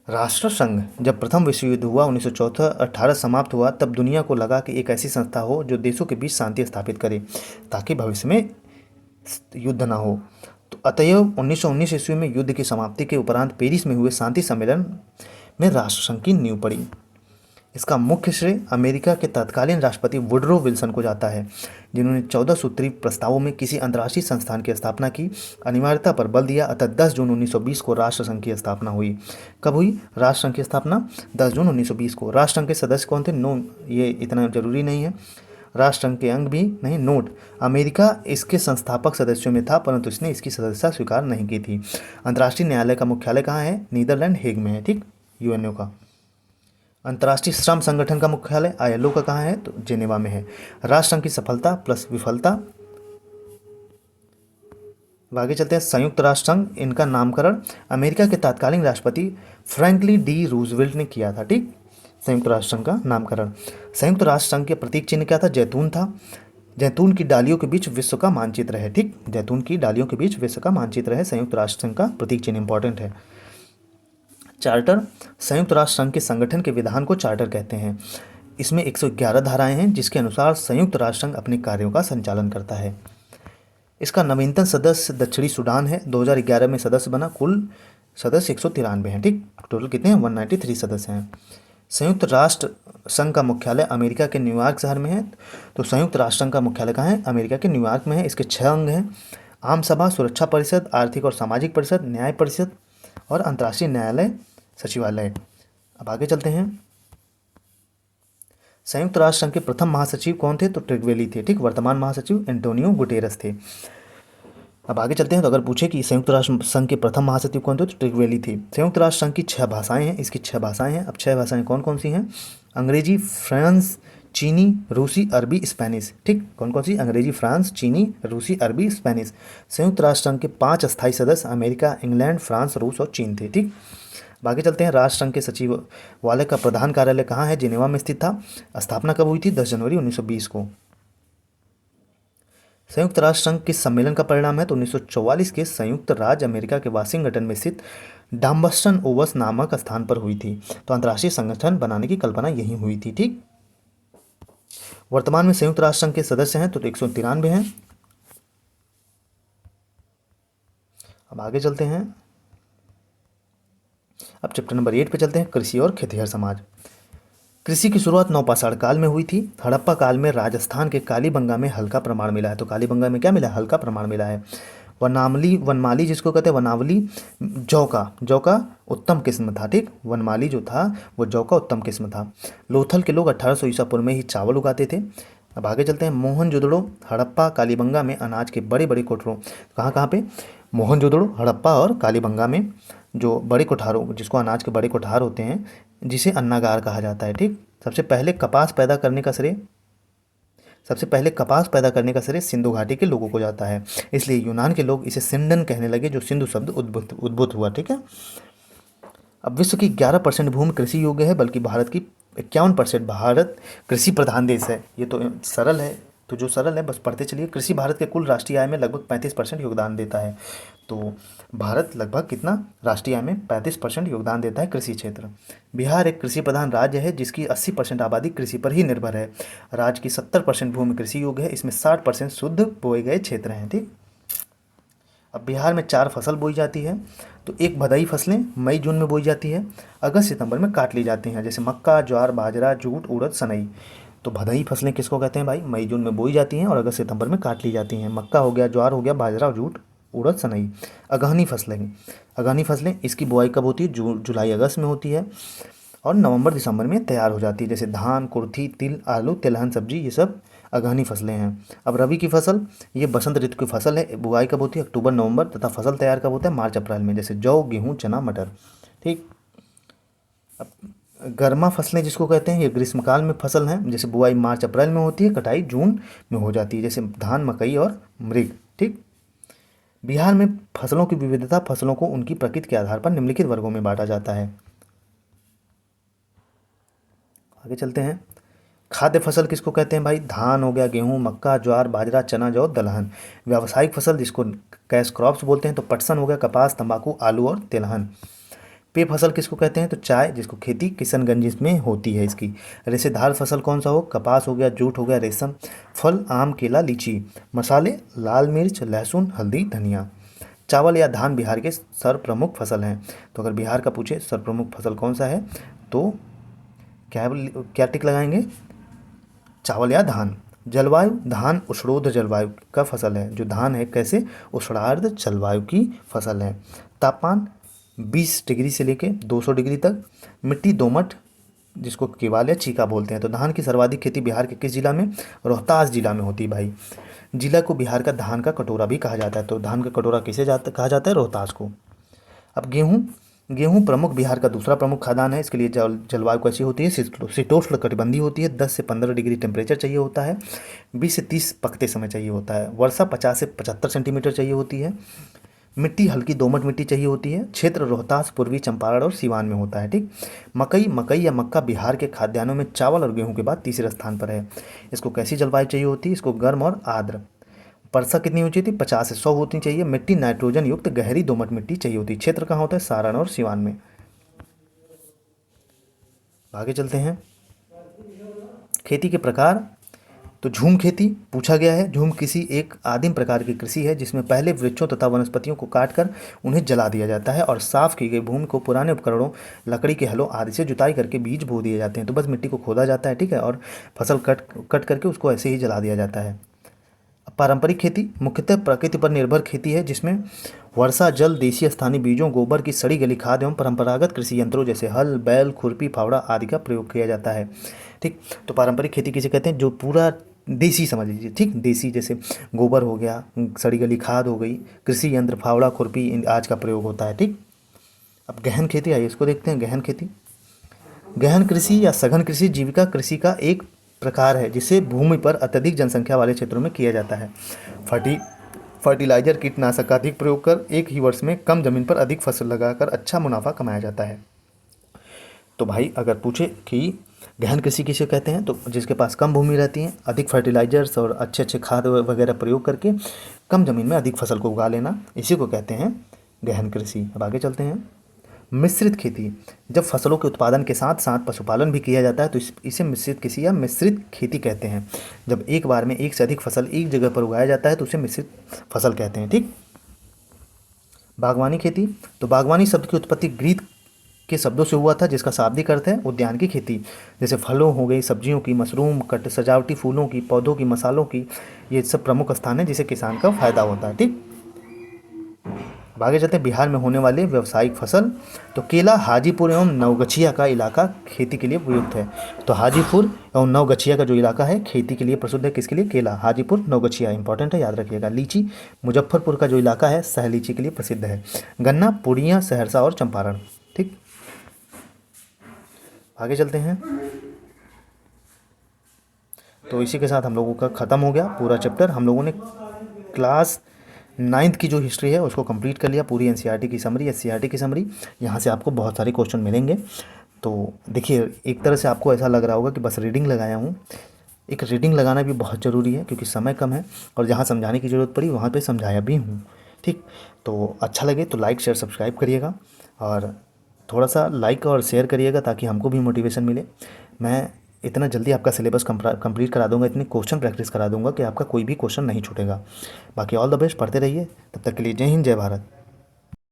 राष्ट्रसंघ जब प्रथम विश्व युद्ध हुआ 1918 समाप्त हुआ तब दुनिया को लगा कि एक ऐसी संस्था हो जो देशों के बीच शांति स्थापित करे ताकि भविष्य में युद्ध ना हो। तो अतएव 1919 ईस्वी में युद्ध की समाप्ति के उपरांत पेरिस में हुए शांति सम्मेलन में राष्ट्रसंघ की नींव पड़ी। इसका मुख्य श्रेय अमेरिका के तत्कालीन राष्ट्रपति वुडरो विल्सन को जाता है जिन्होंने 14 सूत्री प्रस्तावों में किसी अंतर्राष्ट्रीय संस्थान की स्थापना की अनिवार्यता पर बल दिया। अतः 10 जून 1920 को राष्ट्रसंघ की स्थापना हुई। कब हुई राष्ट्रसंघ की स्थापना? 10 जून 1920 को। राष्ट्रसंघ के सदस्य कौन थे? ये इतना जरूरी नहीं है। राष्ट्रसंघ के अंग भी नहीं। नोट, अमेरिका इसके संस्थापक सदस्यों में था परंतु इसने इसकी सदस्यता स्वीकार नहीं की थी। अंतर्राष्ट्रीय न्यायालय का मुख्यालय कहाँ है? नीदरलैंड हेग में है, ठीक, यूएनओ का। अंतर्राष्ट्रीय श्रम संगठन का मुख्यालय आईएलओ का कहाँ है? तो जेनेवा में है। राष्ट्रसंघ की सफलता प्लस विफलता। आगे चलते हैं। संयुक्त राष्ट्र संघ, इनका नामकरण अमेरिका के तत्कालीन राष्ट्रपति फ्रैंकलिन डी रूजवेल्ट ने किया था, ठीक। संयुक्त राष्ट्र संघ का नामकरण। संयुक्त राष्ट्र संघ के प्रतीक चिन्ह क्या था? जैतून था। जैतून की डालियों के बीच विश्व का मानचित्र है। ठीक, जैतून की डालियों के बीच विश्व का मानचित्र है। संयुक्त राष्ट्र संघ का प्रतीक चिन्ह इंपॉर्टेंट है। चार्टर, संयुक्त राष्ट्र संघ के संगठन के विधान को चार्टर कहते हैं। इसमें 111 धाराएं हैं जिसके अनुसार संयुक्त राष्ट्र संघ अपने कार्यों का संचालन करता है। इसका नवीनतम सदस्य दक्षिणी सूडान है, 2011 में सदस्य बना। कुल सदस्य 193 हैं। ठीक, टोटल कितने हैं? 193 सदस्य हैं। संयुक्त राष्ट्र संघ का मुख्यालय अमेरिका के न्यूयॉर्क शहर में है। तो संयुक्त राष्ट्र संघ का मुख्यालय कहाँ है? अमेरिका के न्यूयॉर्क में है। इसके 6 अंग हैं: आम सभा, सुरक्षा परिषद, आर्थिक और सामाजिक परिषद, न्याय परिषद और अंतर्राष्ट्रीय न्यायालय सचिवालय। अब आगे चलते हैं। संयुक्त राष्ट्र संघ के प्रथम महासचिव कौन थे? तो ट्रिगवेली थे। ठीक, वर्तमान महासचिव एंटोनियो गुटेरस थे। अब आगे चलते हैं। तो अगर पूछे कि संयुक्त राष्ट्र संघ के प्रथम महासचिव कौन थे, तो ट्रिगवेली थे। संयुक्त राष्ट्र संघ की 6 भाषाएं हैं। इसकी 6 भाषाएं हैं। अब 6 भाषाएं कौन कौन सी हैं? अंग्रेजी, फ्रांस, चीनी, रूसी, अरबी, स्पेनिश। ठीक, कौन कौन सी? अंग्रेजी, फ्रांस, चीनी, रूसी, अरबी, स्पेनिश। संयुक्त राष्ट्र संघ के 5 अस्थायी सदस्य अमेरिका, इंग्लैंड, फ्रांस, रूस और चीन थे। ठीक, अब आगे चलते हैं। राष्ट्र संघ के सचिवालय का प्रधान कार्यालय कहाँ है? जिनेवा में स्थित था। स्थापना कब हुई थी? 10 जनवरी 1920 को। संयुक्त राष्ट्र संघ किस सम्मेलन का परिणाम है? तो 1944 के संयुक्त राज्य अमेरिका के वाशिंगटन में स्थित डॉम्बस्टन ओवस नामक स्थान पर हुई थी। तो अंतर्राष्ट्रीय संगठन बनाने की कल्पना यहीं हुई थी। ठीक, वर्तमान में संयुक्त राष्ट्र संघ के सदस्य हैं तो 193 हैं। अब आगे चलते हैं। अब चैप्टर नंबर 8 पे चलते हैं, कृषि और खेतिहर समाज। कृषि की शुरुआत नवपाषाण काल में हुई थी। हड़प्पा काल में राजस्थान के कालीबंगा में हल्का प्रमाण मिला है। तो कालीबंगा में क्या मिला है? हल्का प्रमाण मिला है। वनमाली जिसको कहते हैं, वनावली, जौ का उत्तम किस्म था। ठीक, वनमाली जो था वो जौ का उत्तम किस्म था। लोथल के लोग 1800 ईसा पूर्व में ही चावल उगाते थे। अब आगे चलते हैं। मोहनजोदड़ो, हड़प्पा, कालीबंगा में अनाज के बड़े बड़े कोठरों, कहाँ कहाँ पे? मोहनजोदड़ो, हड़प्पा और कालीबंगा में जो बड़े कोठारों, जिसको अनाज के बड़े कोठार होते हैं, जिसे अन्नागार कहा जाता है। ठीक, सबसे पहले कपास पैदा करने का श्रेय सिंधु घाटी के लोगों को जाता है। इसलिए यूनान के लोग इसे सिंडन कहने लगे, जो सिंधु शब्द उद्भूत हुआ। ठीक है। अब विश्व की 11% भूमि कृषि योग्य है, बल्कि भारत की 51%। भारत कृषि प्रधान देश है। ये तो सरल है, तो जो सरल है बस पढ़ते चलिए। कृषि भारत के कुल राष्ट्रीय आय में लगभग 35% योगदान देता है। तो भारत लगभग कितना राष्ट्रीय आय में 35% योगदान देता है कृषि क्षेत्र। बिहार एक कृषि प्रधान राज्य है जिसकी 80% आबादी कृषि पर ही निर्भर है। राज्य की 70% भूमि कृषि योग्य है, इसमें 60% शुद्ध बोए गए क्षेत्र हैं। ठीक, अब बिहार में 4 फसल बोई जाती है। तो एक भदई फसलें मई जून में बोई जाती है, अगस्त सितंबर में काट ली जाती हैं, जैसे मक्का, ज्वार, बाजरा, जूट, उड़द, सनई। तो भदई फसलें किसको कहते हैं भाई? मई जून में बोई जाती हैं और अगस्त सितंबर में काट ली जाती हैं। मक्का हो गया, ज्वार हो गया, बाजरा, जूट, उड़द, सनई। अगहनी फसलें इसकी बुआई कब होती है? जुलाई अगस्त में होती है और नवंबर दिसंबर में तैयार हो जाती है, जैसे धान, कुर्थी, तिल, आलू, तिलहन सब्जी, ये सब अगहनी फसलें हैं। अब रबी की फसल, ये बसंत ऋतु की फसल है। बुआई कब होती है? अक्टूबर नवंबर, तथा फसल तैयार कब होता है? मार्च अप्रैल में, जैसे जौ, गेहूँ, चना, मटर। ठीक, अब गर्मा फसलें जिसको कहते हैं, ये ग्रीष्मकाल में फसल हैं, जैसे बुआई मार्च अप्रैल में होती है, कटाई जून में हो जाती है, जैसे धान, मकई और मृग। ठीक, बिहार में फसलों की विविधता, फसलों को उनकी प्रकृति के आधार पर निम्नलिखित वर्गों में बांटा जाता है। आगे चलते हैं। खाद्य फसल किसको कहते हैं भाई? धान हो गया, गेहूं, मक्का, ज्वार, बाजरा, चना, जौ, दलहन। व्यावसायिक फसल जिसको कैश क्रॉप्स बोलते हैं, तो पटसन हो गया, कपास, तंबाकू, आलू और तिलहन। पेय फसल किसको कहते हैं? तो चाय, जिसको खेती किशनगंज में होती है इसकी। रेशेदार फसल कौन सा हो? कपास हो गया, जूट हो गया, रेशम। फल आम, केला, लीची। मसाले लाल मिर्च, लहसुन, हल्दी, धनिया। चावल या धान बिहार के सर्वप्रमुख फसल हैं। तो अगर बिहार का पूछे सर्वप्रमुख फसल कौन सा है, तो क्या टिक लगाएंगे? चावल या धान। जलवायु, धान उष्णोर्ध्व जलवायु का फसल है। जो धान है कैसे? उष्णार्ध जलवायु की फसल है। तापमान 20 डिग्री से लेके 200 डिग्री तक। मिट्टी दोमट, जिसको केवाल या चीका बोलते हैं। तो धान की सर्वाधिक खेती बिहार के किस जिला में? रोहतास जिला में होती है भाई। जिला को बिहार का धान का कटोरा भी कहा जाता है। तो धान का कटोरा कहा जाता है? रोहतास को। अब गेहूं प्रमुख बिहार का दूसरा प्रमुख खाद्यान्न है। इसके लिए जलवायु कैसी होती है? शीतोष्ण कटिबंधीय होती है। 10 से 15 डिग्री टेम्परेचर चाहिए होता है। 20 से 30 पकते समय चाहिए होता है। वर्षा 50 से 75 सेंटीमीटर चाहिए होती है। मिट्टी हल्की दोमट मिट्टी चाहिए होती है। क्षेत्र रोहतास, पूर्वी चंपारण और सिवान में होता है। ठीक। मकई या मक्का बिहार के खाद्यान्नों में चावल और गेहूं के बाद तीसरे स्थान पर है। इसको कैसी जलवायु चाहिए होती है? इसको गर्म और आर्द्र। वर्षा कितनी होनी चाहिए थी? 50 से 100 होनी चाहिए। मिट्टी नाइट्रोजन युक्त गहरी दोमट मिट्टी चाहिए होती है। क्षेत्र कहाँ होता है? सारण और सिवान में। आगे चलते हैं। खेती के प्रकार। तो झूम खेती पूछा गया है। झूम किसी एक आदिम प्रकार की कृषि है जिसमें पहले वृक्षों तथा वनस्पतियों को काटकर उन्हें जला दिया जाता है और साफ की गई भूमि को पुराने उपकरणों, लकड़ी के हलों आदि से जुताई करके बीज बो दिए जाते हैं। तो बस मिट्टी को खोदा जाता है, ठीक है, और फसल कट करके उसको ऐसे ही जला दिया जाता है। पारंपरिक खेती मुख्यतः प्रकृति पर निर्भर खेती है जिसमें वर्षा जल, देसी स्थानीय बीजों, गोबर की सड़ी गली खाद एवं परंपरागत कृषि यंत्रों जैसे हल, बैल, खुरपी, फावड़ा आदि का प्रयोग किया जाता है। ठीक। तो पारंपरिक खेती किसे कहते हैं? जो पूरा देसी समझ लीजिए। ठीक। देसी जैसे गोबर हो गया, सड़ी गली खाद हो गई, कृषि यंत्र, फावड़ा, खुरपी आज का प्रयोग होता है। ठीक। अब गहन खेती, आइए इसको देखते हैं। गहन खेती, गहन कृषि या सघन कृषि जीविका कृषि का एक प्रकार है जिसे भूमि पर अत्यधिक जनसंख्या वाले क्षेत्रों में किया जाता है। फर्टिलाइजर, कीटनाशक का अधिक प्रयोग कर एक ही वर्ष में कम जमीन पर अधिक फसल लगाकर अच्छा मुनाफा कमाया जाता है। तो भाई अगर पूछे कि गहन कृषि किसे कहते हैं, तो जिसके पास कम भूमि रहती है, अधिक फर्टिलाइजर्स और अच्छे अच्छे खाद वगैरह प्रयोग करके कम जमीन में अधिक फसल को उगा लेना, इसी को कहते हैं गहन कृषि। अब आगे चलते हैं। मिश्रित खेती, जब फसलों के उत्पादन के साथ साथ पशुपालन भी किया जाता है तो इसे मिश्रित कृषि या मिश्रित खेती कहते हैं। जब एक बार में एक से अधिक फसल एक जगह पर उगाया जाता है तो उसे मिश्रित फसल कहते हैं। ठीक। बागवानी खेती, तो बागवानी शब्द की उत्पत्ति ग्रीक के शब्दों से हुआ था जिसका शाब्दिक अर्थ है उद्यान की खेती। जैसे फलों हो गई, सब्जियों की, मशरूम कट, सजावटी फूलों की, पौधों की, मसालों की, ये सब प्रमुख स्थान है जिसे किसान का फायदा होता है। ठीक। अब आगे चलते हैं। बिहार में होने वाले व्यावसायिक फसल, तो केला, हाजीपुर एवं नवगछिया का इलाका खेती के लिए उपयुक्त है। तो हाजीपुर एवं नवगछिया का जो इलाका है खेती के लिए प्रसिद्ध है। किसके लिए? केला, हाजीपुर, नवगछिया इंपॉर्टेंट है, याद रखिएगा। लीची, मुजफ्फरपुर का जो इलाका है सह लीची के लिए प्रसिद्ध है। गन्ना, पूर्णिया, सहरसा और चंपारण। ठीक। आगे चलते हैं। तो इसी के साथ हम लोगों का ख़त्म हो गया पूरा चैप्टर। हम लोगों ने क्लास 9th की जो हिस्ट्री है उसको कंप्लीट कर लिया, पूरी एनसीईआरटी की समरी, एससीईआरटी की समरी। यहाँ से आपको बहुत सारे क्वेश्चन मिलेंगे। तो देखिए, एक तरह से आपको ऐसा लग रहा होगा कि बस रीडिंग लगाया हूँ। एक रीडिंग लगाना भी बहुत ज़रूरी है क्योंकि समय कम है और जहाँ समझाने की ज़रूरत पड़ी वहाँ पे समझाया भी हूँ। ठीक। तो अच्छा लगे तो लाइक, शेयर, सब्सक्राइब करिएगा और थोड़ा सा लाइक और शेयर करिएगा ताकि हमको भी मोटिवेशन मिले। मैं इतना जल्दी आपका सिलेबस कंप्लीट करा दूंगा, इतने क्वेश्चन प्रैक्टिस करा दूंगा कि आपका कोई भी क्वेश्चन नहीं छूटेगा। बाकी ऑल द बेस्ट, पढ़ते रहिए। तब तक के लिए जय हिंद, जय भारत।